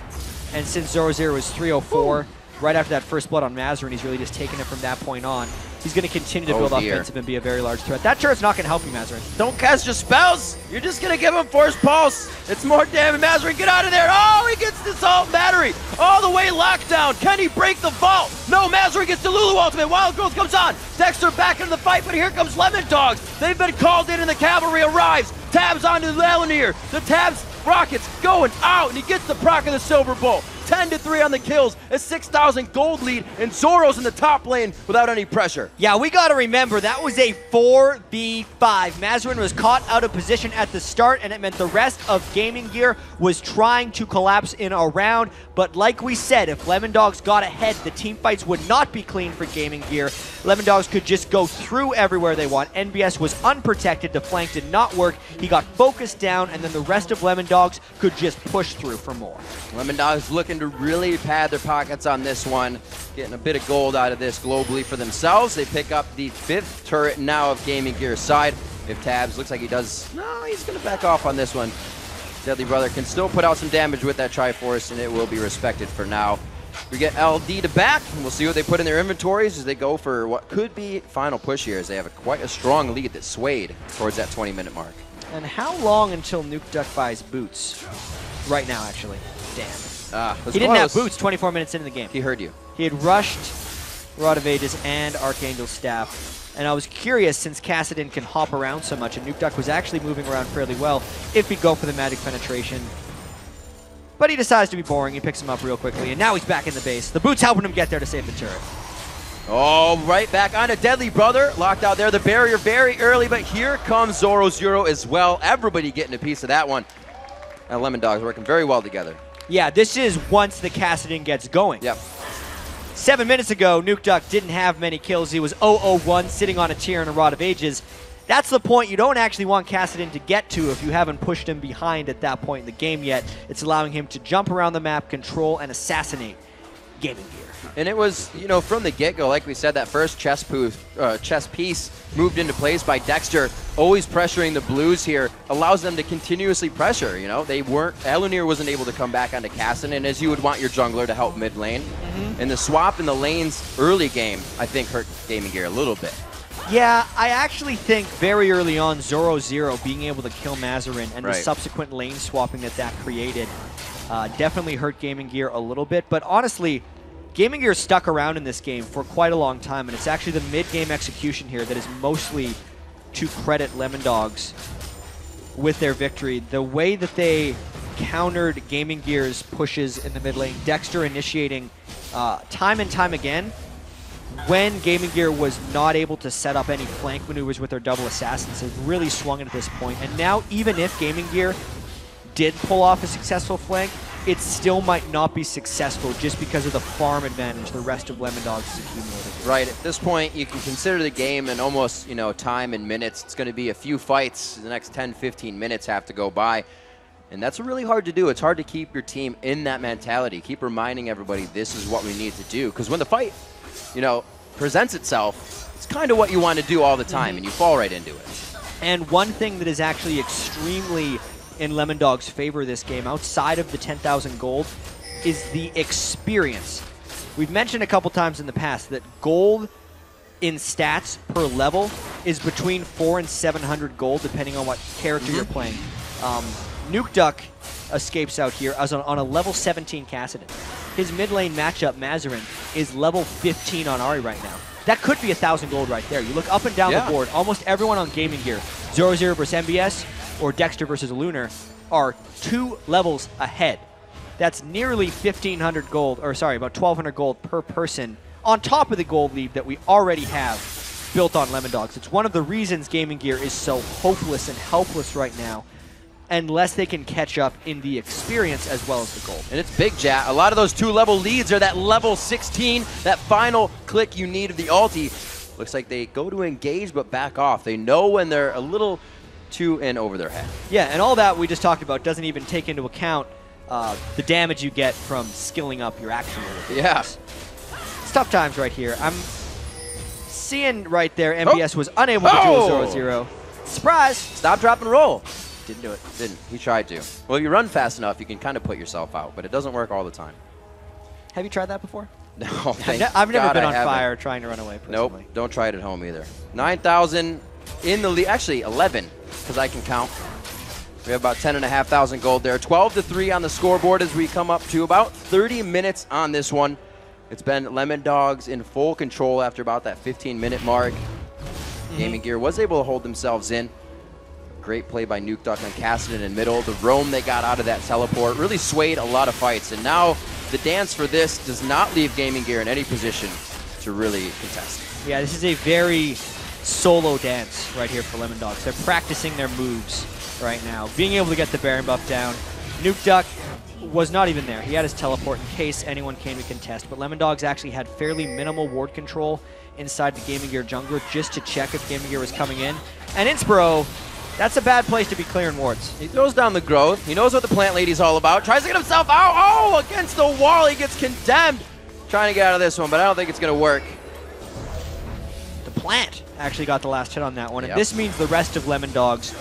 And since 0-0 is 304, right after that first blood on Mazarin, he's really just taking it from that point on. He's going to continue to build offensive and be a very large threat. That turret's not going to help you, Mazarin. Don't cast your spells. You're just going to give him Force Pulse. It's more damage. Mazarin, get out of there. Oh, he gets the Assault Battery all the way locked down. Can he break the vault? No, Mazarin gets the Lulu Ultimate. Wild Growth comes on. Dexter back into the fight, but here comes Lemon Dogs. They've been called in and the cavalry arrives. Tabs onto Leonir. The Tabs rockets going out, and he gets the proc of the Silver Bolt. 10-3 on the kills, a 6,000 gold lead, and Zoro's in the top lane without any pressure. Yeah, we got to remember, that was a 4v5. Mazarin was caught out of position at the start, and it meant the rest of Gaming Gear was trying to collapse in a round. But like we said, if Lemon Dogs got ahead, the team fights would not be clean for Gaming Gear. Lemon Dogs could just go through everywhere they want. NBS was unprotected, the flank did not work. He got focused down, and then the rest of Lemon Dogs could just push through for more. Lemon Dogs looking to really pad their pockets on this one, getting a bit of gold out of this globally for themselves. They pick up the 5th turret now of Gaming Gear's side. If Tabs looks like he does, no, he's going to back off on this one. Deadly Brother can still put out some damage with that Triforce, and it will be respected for now. We get LD to back, and we'll see what they put in their inventories as they go for what could be final push here, as they have quite a strong lead that swayed towards that 20-minute mark. And how long until Nuke Duck buys boots? Right now, actually. Damn. He didn't have boots 24 minutes into the game. He heard you. He had rushed Rod of Ages and Archangel Staff. And I was curious, since Kassadin can hop around so much, and Nuke Duck was actually moving around fairly well, if he'd go for the Magic Penetration. But he decides to be boring. He picks him up real quickly, and now he's back in the base. The boots helping him get there to save the turret. Oh, right back on a Deadly Brother. Locked out there, the barrier very early, but here comes 0-0 as well. Everybody getting a piece of that one. And Lemon Dogs working very well together. Yeah, this is once the Kassadin gets going. Yep. 7 minutes ago, Nuke Duck didn't have many kills. He was 0-0-1, sitting on a tier and a Rod of Ages. That's the point you don't actually want Kassadin to get to if you haven't pushed him behind at that point in the game yet. It's allowing him to jump around the map, control, and assassinate Gaming Gear. And it was, from the get-go, like we said, that first chess piece moved into place by Dexter, always pressuring the Blues here, allows them to continuously pressure, Elunir wasn't able to come back onto Kassadin, as you would want your jungler to help mid lane. And the swap in the lanes early game, I think, hurt Gaming Gear a little bit. Yeah, I actually think very early on, 0-0 being able to kill Mazarin and the subsequent lane swapping that created definitely hurt Gaming Gear a little bit. But honestly, Gaming Gear stuck around in this game for quite a long time, and it's actually the mid-game execution here that is mostly to credit Lemon Dogs with their victory. The way that they countered Gaming Gear's pushes in the mid lane, Dexter initiating time and time again when Gaming Gear was not able to set up any flank maneuvers with their double assassins, have really swung it at this point. And now, even if Gaming Gear did pull off a successful flank, it still might not be successful just because of the farm advantage the rest of Lemon Dogs has accumulated. Right, at this point, you can consider the game in almost, time and minutes. It's going to be a few fights. The next 10, 15 minutes have to go by. And that's really hard to do. It's hard to keep your team in that mentality. Keep reminding everybody this is what we need to do. Because when the fight, presents itself, it's kind of what you want to do all the time, and you fall right into it. And one thing that is actually extremely in Lemon Dog's favor this game, outside of the 10,000 gold, is the experience. We've mentioned a couple times in the past that gold in stats per level is between 400 and 700 gold, depending on what character you're playing. Nuke Duck escapes out here as on a level 17 Kassadin. His mid lane matchup, Mazarin, is level 15 on Ari right now. That could be 1,000 gold right there. You look up and down the board, almost everyone on Gaming Gear, 0-0 versus MBS or Dexter versus Lunar, are 2 levels ahead. That's nearly 1,500 gold, or sorry, about 1,200 gold per person on top of the gold lead that we already have built on Lemon Dogs. It's one of the reasons Gaming Gear is so hopeless and helpless right now, unless they can catch up in the experience as well as the gold. And it's big, Jat. A lot of those 2-level leads are that level 16, that final click you need of the ulti. Looks like they go to engage but back off. They know when they're a little too in over their head. Yeah, and all that we just talked about doesn't even take into account the damage you get from skilling up your action. Yeah. It's tough times right here. I'm seeing right there MBS was unable to do a 0-0. Surprise! Stop, drop, and roll. Didn't do it. Didn't. He tried to. Well, if you run fast enough, you can kind of put yourself out, but it doesn't work all the time. Have you tried that before? No, I've never been on haven't. fire trying to run away personally. Nope, don't try it at home either. 9,000 in the lead. Actually, 11, because I can count. We have about 10,500 gold there. 12-3 on the scoreboard as we come up to about 30 minutes on this one. It's been Lemon Dogs in full control after about that 15-minute mark. Gaming Gear was able to hold themselves in. Great play by Nuke Duck on Kassadin in middle. The roam they got out of that teleport really swayed a lot of fights. And now the dance for this does not leave Gaming Gear in any position to really contest. Yeah, this is a very solo dance right here for Lemon Dogs. They're practicing their moves right now. Being able to get the Baron buff down. Nuke Duck was not even there. He had his teleport in case anyone came to contest. But Lemon Dogs actually had fairly minimal ward control inside the Gaming Gear jungler just to check if Gaming Gear was coming in. And Inspiro, that's a bad place to be clearing wards. He throws down the growth. He knows what the plant lady's all about. Tries to get himself out. Oh, against the wall. He gets condemned. Trying to get out of this one, but I don't think it's going to work. The plant actually got the last hit on that one. And this means the rest of Lemon Dogs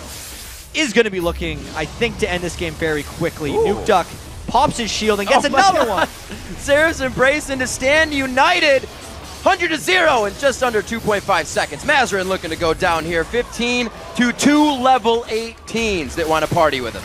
is going to be looking, I think, to end this game very quickly. Nuke Duck pops his shield and gets another one. Seraph's Embrace into stand united. 100-0 in just under 2.5 seconds. Mazarin looking to go down here. 15 to 2 level 18s that want to party with him.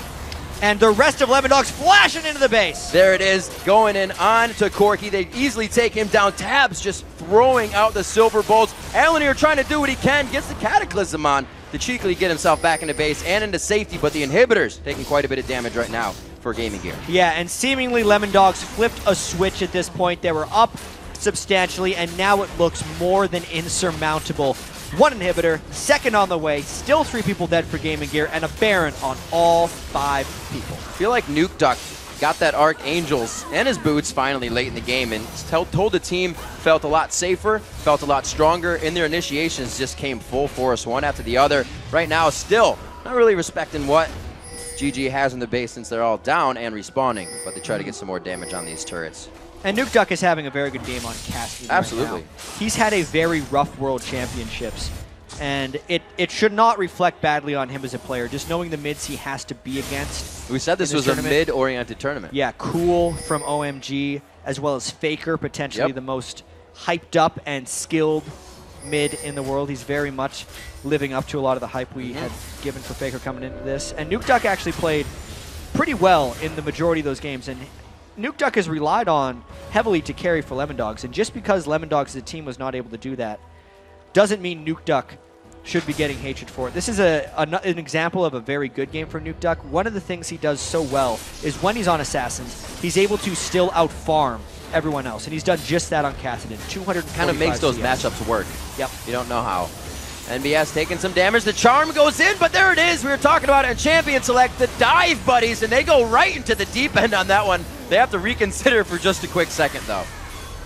And the rest of Lemon Dogs flashing into the base. There it is, going in on to Corki. They easily take him down. Tabs just throwing out the silver bolts. Alanir trying to do what he can. Gets the Cataclysm on to cheekily get himself back into base and into safety. But the inhibitors taking quite a bit of damage right now for Gaming Gear. Yeah, and seemingly Lemon Dogs flipped a switch at this point. They were up substantially, and now it looks more than insurmountable. One inhibitor, second on the way, still 3 people dead for Gaming Gear, and a Baron on all 5 people. I feel like Nuke Duck got that Archangels and his boots finally late in the game, and told the team felt a lot safer, felt a lot stronger, and their initiations just came full force, one after the other. Right now, still not really respecting what GG has in the base since they're all down and respawning, but they try to get some more damage on these turrets. And Nuke Duck is having a very good game on Kassadin. Absolutely. Right now. He's had a very rough World Championships, and it should not reflect badly on him as a player, just knowing the mids he has to be against. We said this was a mid-oriented tournament. Yeah, Cool from OMG, as well as Faker, potentially the most hyped up and skilled mid in the world. He's very much living up to a lot of the hype we had given for Faker coming into this. And Nuke Duck actually played pretty well in the majority of those games, and Nuke Duck is relied on heavily to carry for Lemon Dogs, and just because Lemon Dogs as a team was not able to do that doesn't mean Nuke Duck should be getting hatred for it. This is an example of a very good game for Nuke Duck. One of the things he does so well is when he's on Assassins, he's able to still out-farm everyone else, and he's done just that on Kassadin. 200 kind of makes those matchups work. Yep. You don't know how. NBS taking some damage. The charm goes in, but there it is. We were talking about it in Champion Select, the dive buddies, and they go right into the deep end on that one. They have to reconsider for just a quick second, though.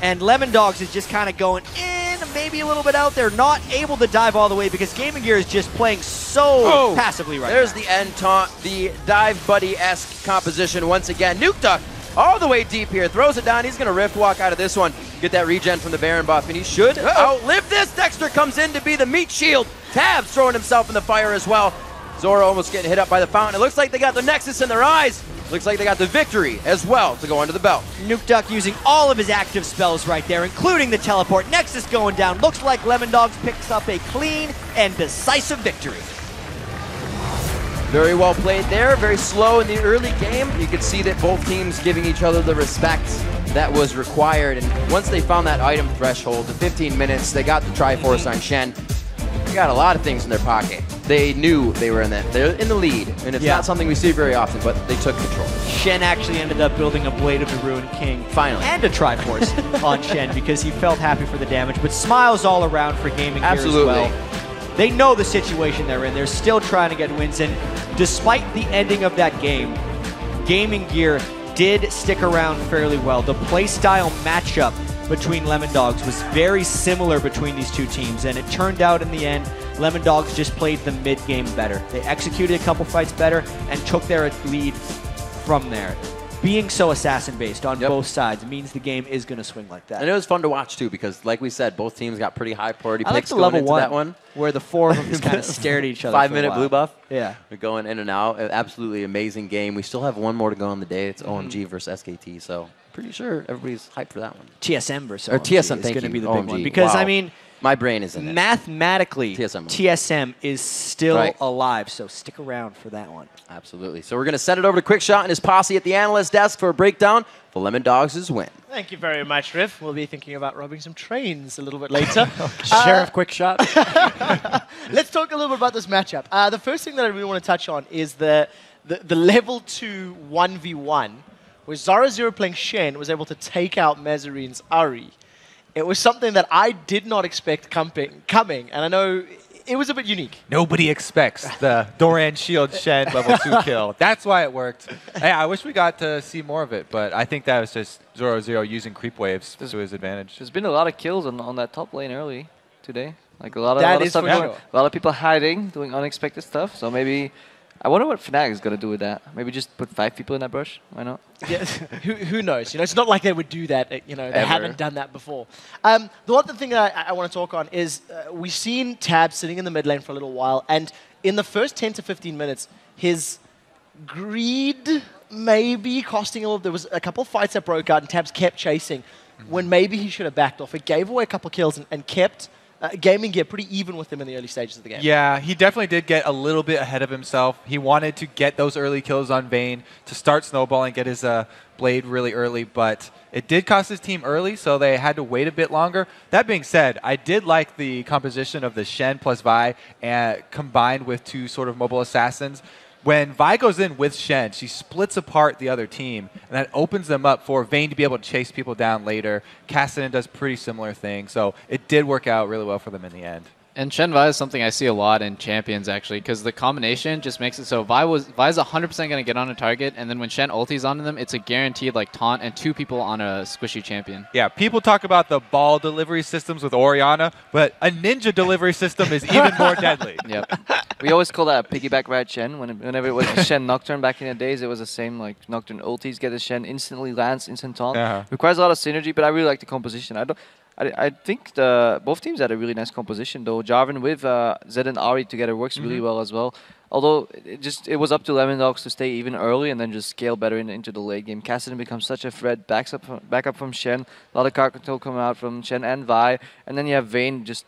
And Lemon Dogs is just kind of going in, maybe a little bit out there, not able to dive all the way because Gaming Gear is just playing so passively right There's now. the end taunt, the dive buddy-esque composition once again. Nuke Duck all the way deep here, throws it down. He's going to Rift Walk out of this one, get that regen from the Baron buff, and he should outlive this. Dexter comes in to be the meat shield. Tabs throwing himself in the fire as well. Zora almost getting hit up by the fountain. It looks like they got the Nexus in their eyes. Looks like they got the victory as well to go under the belt. Nuke Duck using all of his active spells right there, including the teleport. Nexus going down. Looks like Lemon Dogs picks up a clean and decisive victory. Very well played there. Very slow in the early game. You could see that both teams giving each other the respect that was required. And once they found that item threshold, the 15 minutes, they got the Triforce on Shen. They got a lot of things in their pocket. They knew they were in that. They're in the lead, and it's not something we see very often, but they took control. Shen actually ended up building a Blade of the Ruined King. Finally. And a Triforce on Shen because he felt happy for the damage, but smiles all around for Gaming Gear as well. They know the situation they're in. They're still trying to get wins, and despite the ending of that game, Gaming Gear did stick around fairly well. The playstyle matchup between Lemon Dogs was very similar between these two teams, and it turned out in the end, Lemon Dogs just played the mid-game better. They executed a couple fights better and took their lead from there. Being so assassin-based on both sides means the game is going to swing like that. And it was fun to watch, too, because, like we said, both teams got pretty high priority I like picks the going level into that one. Where the four of them just kind of stared at each other. 5-minute blue buff. Yeah. We're going in and out. Absolutely amazing game. We still have one more to go on the day. It's OMG versus SKT, so pretty sure everybody's hyped for that one. TSM versus Or OMG TSM, is thank going to you. be the OMG. big one. Because, Wow. I mean, my brain is in it. mathematically, TSM is still alive, so stick around for that one. Absolutely. So we're going to send it over to Quickshot and his posse at the analyst desk for a breakdown for Lemon Dogs' win. Thank you very much, Riff. We'll be thinking about robbing some trains a little bit later. Sheriff Quickshot. Let's talk a little bit about this matchup. The first thing that I really want to touch on is the level 2 1v1, where Zara Zero playing Shen was able to take out Mazarine's Ari. It was something that I did not expect coming, and I know it was a bit unique. Nobody expects the Doran Shield Shen level 2 kill. That's why it worked. Hey, I wish we got to see more of it, but I think that was just Zoro using creep waves to his advantage. There's been a lot of kills on that top lane early today. Like a lot of stuff going. Sure. A lot of people hiding, doing unexpected stuff. So maybe, I wonder what Fnatic is gonna do with that. Maybe just put 5 people in that brush. Why not? Yeah, who knows? You know, it's not like they would do that. You know, they Ever. haven't done that before. The other thing that I want to talk on is we've seen Tab sitting in the mid lane for a little while, and in the first 10 to 15 minutes, his greed maybe costing a little. There was a couple of fights that broke out, and Tabs kept chasing when maybe he should have backed off. It gave away a couple of kills and kept Gaming Gear pretty even with him in the early stages of the game. Yeah, he definitely did get a little bit ahead of himself. He wanted to get those early kills on Vayne to start snowballing, get his blade really early, but it did cost his team early, so they had to wait a bit longer. That being said, I did like the composition of the Shen plus Vi combined with 2 sort of mobile assassins. When Vi goes in with Shen, she splits apart the other team, and that opens them up for Vayne to be able to chase people down later. Cassidy does pretty similar things, so it did work out really well for them in the end. And Shen Vi is something I see a lot in Champions, actually, because the combination just makes it so Vi's 100% going to get on a target, and then when Shen ultis onto them, it's a guaranteed like taunt and 2 people on a squishy champion. Yeah, people talk about the ball delivery systems with Orianna, but a ninja delivery system is even more deadly. Yep. We always call that a piggyback ride Shen. Whenever it was a Shen Nocturne back in the days, it was the same, like Nocturne ultis, get a Shen, instantly lands, instant taunt. Requires a lot of synergy, but I really like the composition. I think both teams had a really nice composition, though. Jarvan with Zed and Ari together works really well as well. Although it was up to Lemon Dogs to stay even early and then just scale better into the late game. Cassidy becomes such a threat, back up from Shen. A lot of card control coming out from Shen and Vi. And then you have Vayne just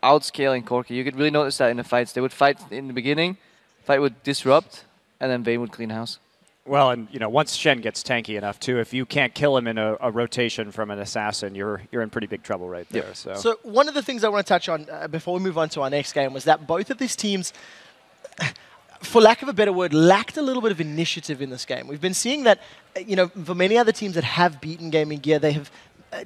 outscaling Corki. You could really notice that in the fights. They would fight in the beginning, fight would disrupt, and then Vayne would clean house. Well, and once Shen gets tanky enough too, if you can't kill him in a rotation from an assassin, you're in pretty big trouble right there. Yep. So one of the things I want to touch on before we move on to our next game was that both of these teams, for lack of a better word, lacked a little bit of initiative in this game. We've been seeing that, for many other teams that have beaten Gaming Gear, they have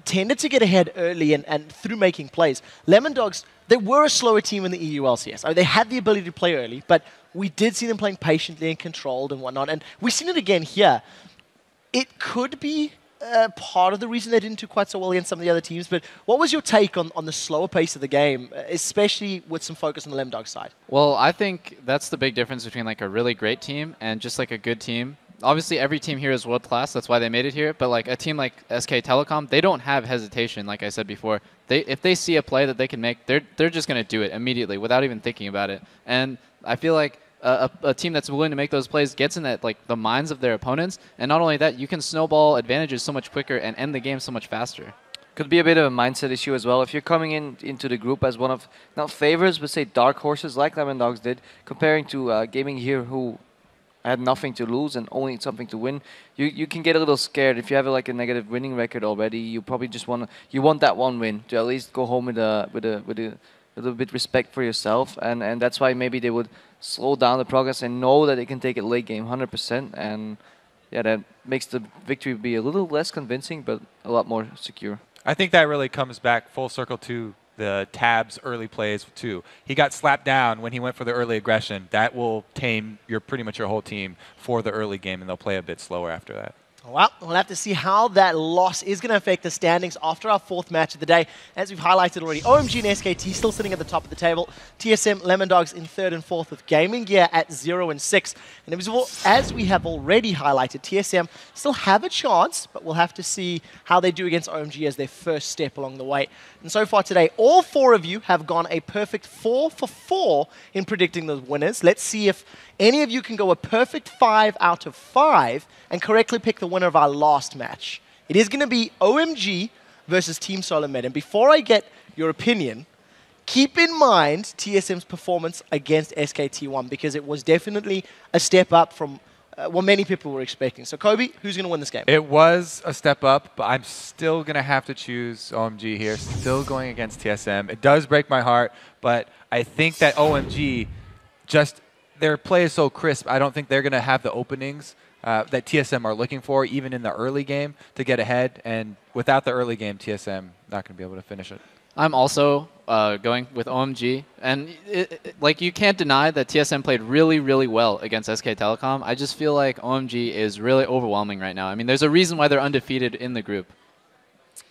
tended to get ahead early and through making plays. Lemon Dogs, they were a slower team in the EU LCS. I mean, they had the ability to play early, but we did see them playing patiently and controlled and whatnot. And we've seen it again here. It could be part of the reason they didn't do quite so well against some of the other teams, but what was your take on the slower pace of the game, especially with some focus on the Lemon Dogs side? Well, I think that's the big difference between like a really great team and just like a good team. Obviously, every team here is world class. That's why they made it here. But like a team like SK Telecom, they don't have hesitation. Like I said before, if they see a play that they can make, they're just going to do it immediately without even thinking about it. And I feel like a team that's willing to make those plays gets in that like the minds of their opponents. And not only that, you can snowball advantages so much quicker and end the game so much faster. Could be a bit of a mindset issue as well. If you're coming into the group as one of not favorites, but say dark horses like Lemon Dogs did, comparing to Gaming here who had nothing to lose and only something to win, you can get a little scared. If you have like a negative winning record already, you probably just want that one win to at least go home with a little bit respect for yourself, and that's why maybe they would slow down the progress and know that they can take it late game 100%, and yeah, that makes the victory be a little less convincing but a lot more secure. I think that really comes back full circle to the Tabs early plays too. He got slapped down when he went for the early aggression. That will tame pretty much your whole team for the early game, and they'll play a bit slower after that. Well, we'll have to see how that loss is going to affect the standings after our fourth match of the day. As we've highlighted already, OMG and SKT still sitting at the top of the table. TSM, Lemon Dogs in third and fourth with Gaming Gear at 0 and 6. And as we have already highlighted, TSM still have a chance, but we'll have to see how they do against OMG as their first step along the way. And so far today, all four of you have gone a perfect 4 for 4 in predicting the winners. Let's see if any of you can go a perfect 5 out of 5 and correctly pick the winner of our last match. It is going to be OMG versus Team SolarMed. And before I get your opinion, keep in mind TSM's performance against SKT1, because it was definitely a step up from what many people were expecting. So, Kobe, who's going to win this game? It was a step up, but I'm still going to have to choose OMG here. Still going against TSM. It does break my heart, but I think that OMG, just their play is so crisp, I don't think they're going to have the openings that TSM are looking for, even in the early game, to get ahead. And without the early game, TSM not going to be able to finish it. I'm also going with OMG, and like you can't deny that TSM played really, really well against SK Telecom. I just feel like OMG is really overwhelming right now. I mean, there's a reason why they're undefeated in the group.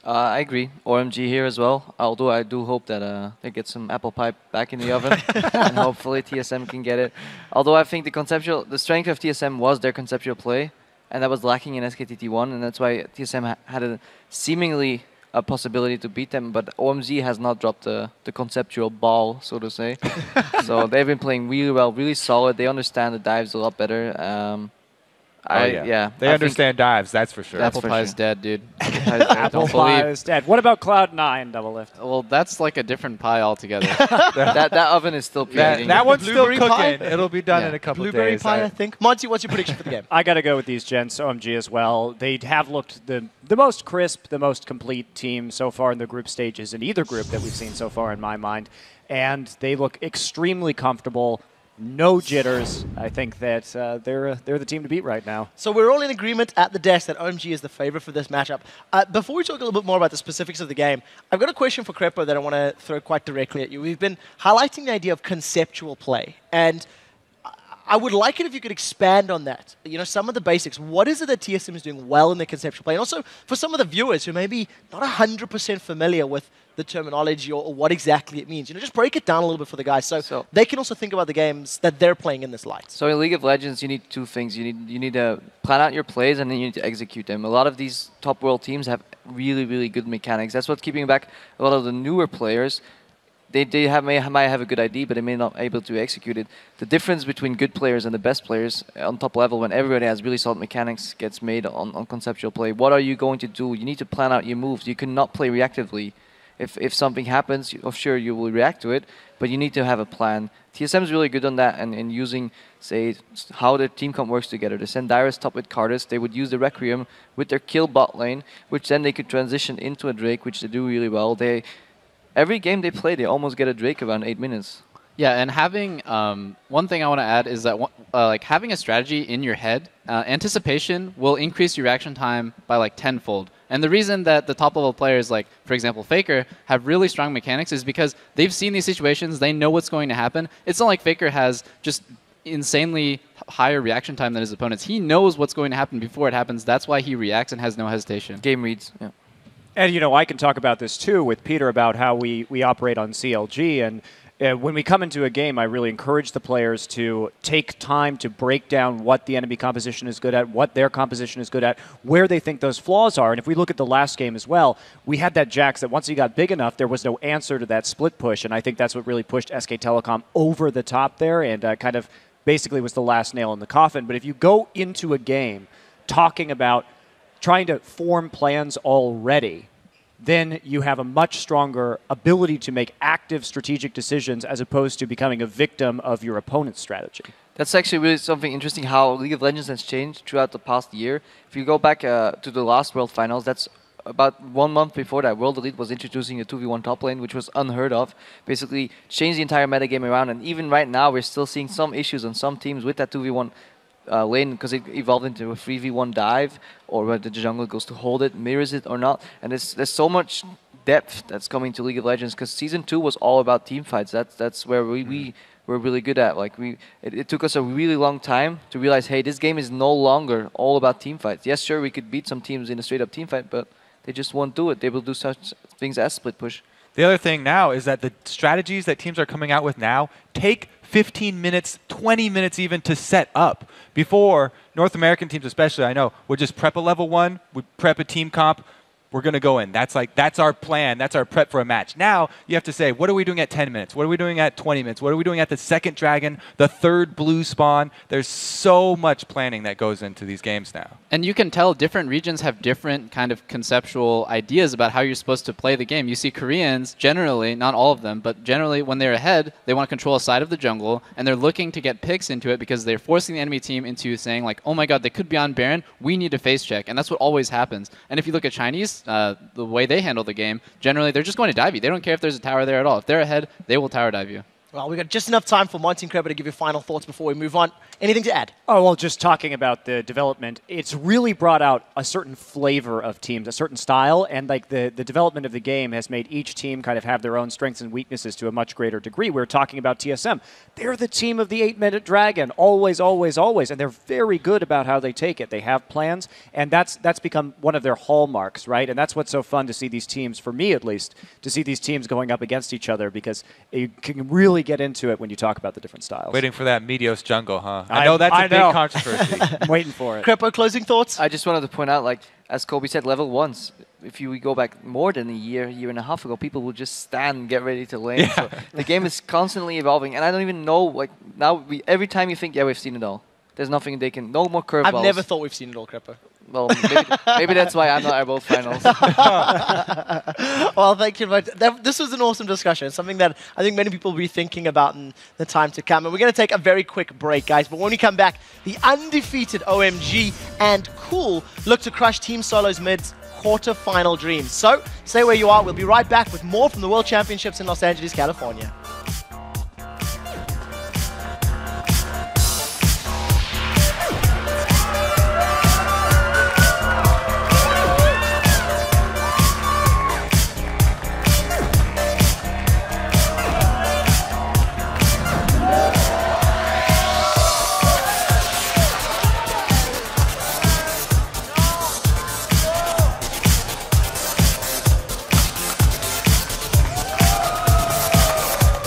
I agree. OMG here as well. Although I do hope that they get some apple pie back in the oven, and hopefully TSM can get it. Although I think the strength of TSM was their conceptual play, and that was lacking in SKT1, and that's why TSM had a seemingly a possibility to beat them. But OMG has not dropped the conceptual ball, so to say. So they've been playing really well, really solid. They understand the dives a lot better. They understand dives, that's for sure. Apple pie is dead, dude. Apple pie is dead. What about Cloud9 Double Lift? Well, that's like a different pie altogether. that oven is still preheating. That one's still Blueberry cooking. pie? It'll be done in a couple of Blueberry days. pie, I think. Monty, what's your prediction for the game? I got to go with these gents, OMG as well. They have looked the most crisp, the most complete team so far in the group stages in either group that we've seen so far in my mind. And they look extremely comfortable. No jitters. I think that they're the team to beat right now. So we're all in agreement at the desk that OMG is the favorite for this matchup. Before we talk a little bit more about the specifics of the game, I've got a question for Crepo that I want to throw quite directly at you. We've been highlighting the idea of conceptual play, and I would like it if you could expand on that. You know, some of the basics. What is it that TSM is doing well in their conceptual play? And also for some of the viewers who may be not 100% familiar with the terminology or what exactly it means. You know, just break it down a little bit for the guys so they can also think about the games that they're playing in this light. So in League of Legends, you need two things. You need to plan out your plays, and then you need to execute them. A lot of these top world teams have really, really good mechanics. That's what's keeping back a lot of the newer players. They might have a good idea, but they may not be able to execute it. The difference between good players and the best players on top level, when everybody has really solid mechanics, gets made on conceptual play. What are you going to do? You need to plan out your moves. You cannot play reactively. If something happens, sure, you will react to it, but you need to have a plan. TSM is really good on that, and in using, say, how the team comp works together. They send Dyrus top with Cardus. They would use the Requiem with their kill bot lane, which then they could transition into a Drake, which they do really well. Every game they play, they almost get a Drake around 8 minutes. Yeah, and having one thing I want to add is that like having a strategy in your head, anticipation will increase your reaction time by like tenfold. And the reason that the top level players, like for example Faker, have really strong mechanics is because they've seen these situations, they know what's going to happen. It's not like Faker has just insanely higher reaction time than his opponents. He knows what's going to happen before it happens. That's why he reacts and has no hesitation. Game reads. Yeah. And, you know, I can talk about this, too, with Peter about how we operate on CLG. And when we come into a game, I really encourage the players to take time to break down what the enemy composition is good at, what their composition is good at, where they think those flaws are. And if we look at the last game as well, we had that Jax that once he got big enough, there was no answer to that split push. And I think that's what really pushed SK Telecom over the top there and kind of basically was the last nail in the coffin. But if you go into a game talking about trying to form plans already, then you have a much stronger ability to make active strategic decisions as opposed to becoming a victim of your opponent's strategy. That's actually really something interesting how League of Legends has changed throughout the past year. If you go back to the last World Finals, that's about 1 month before that, World Elite was introducing a 2v1 top lane, which was unheard of. Basically, changed the entire metagame around, and even right now, we're still seeing some issues on some teams with that 2v1 lane because it evolved into a 3v1 dive, or whether the jungle goes to hold it, mirrors it or not. And there's so much depth that's coming to League of Legends because Season 2 was all about team fights. That's where we were really good at. Like it took us a really long time to realize, hey, this game is no longer all about team fights. Yes, sure, we could beat some teams in a straight-up team fight, but they just won't do it. They will do such things as split push. The other thing now is that the strategies that teams are coming out with now take 15 minutes, 20 minutes even to set up. Before, North American teams especially, I know, would just prep a level 1, would prep a team comp, we're going to go in. That's our plan. That's our prep for a match. Now, you have to say, what are we doing at 10 minutes? What are we doing at 20 minutes? What are we doing at the second dragon, the third blue spawn? There's so much planning that goes into these games now. And you can tell different regions have different kind of conceptual ideas about how you're supposed to play the game. You see Koreans, generally, not all of them, but generally when they're ahead, they want to control a side of the jungle, and they're looking to get picks into it because they're forcing the enemy team into saying, like, oh my god, they could be on Baron, we need to face check. And that's what always happens. And if you look at Chinese, the way they handle the game, generally they're just going to dive you. They don't care if there's a tower there at all. If they're ahead, they will tower dive you. Well, we've got just enough time for Monty and Kreber to give you final thoughts before we move on. Anything to add? Oh, well, just talking about the development, it's really brought out a certain flavor of teams, a certain style, and like the development of the game has made each team kind of have their own strengths and weaknesses to a much greater degree. We're talking about TSM. They're the team of the 8-minute dragon, always, always, always, and they're very good about how they take it. They have plans, and that's become one of their hallmarks, right? And that's what's so fun to see these teams, for me at least, to see these teams going up against each other because you can really get into it when you talk about the different styles. Waiting for that Meteos jungle, huh? I know that's a big controversy. I'm waiting for it. Krepo, closing thoughts? I just wanted to point out, like, as Kobe said, level 1s, if you go back more than a year and a half ago, people would just stand and get ready to lane. Yeah. So the game is constantly evolving, and I don't even know, like, now every time you think, yeah, we've seen it all. There's nothing they can, no more curveballs. I've never thought we've seen it all, Krepo. Well, maybe that's why I'm not at both finals. Well, thank you. This was an awesome discussion. It's something that I think many people will be thinking about in the time to come. And we're going to take a very quick break, guys. But when we come back, the undefeated OMG and Cool look to crush Team Solo's mid's quarter-final dreams. So stay where you are. We'll be right back with more from the World Championships in Los Angeles, California.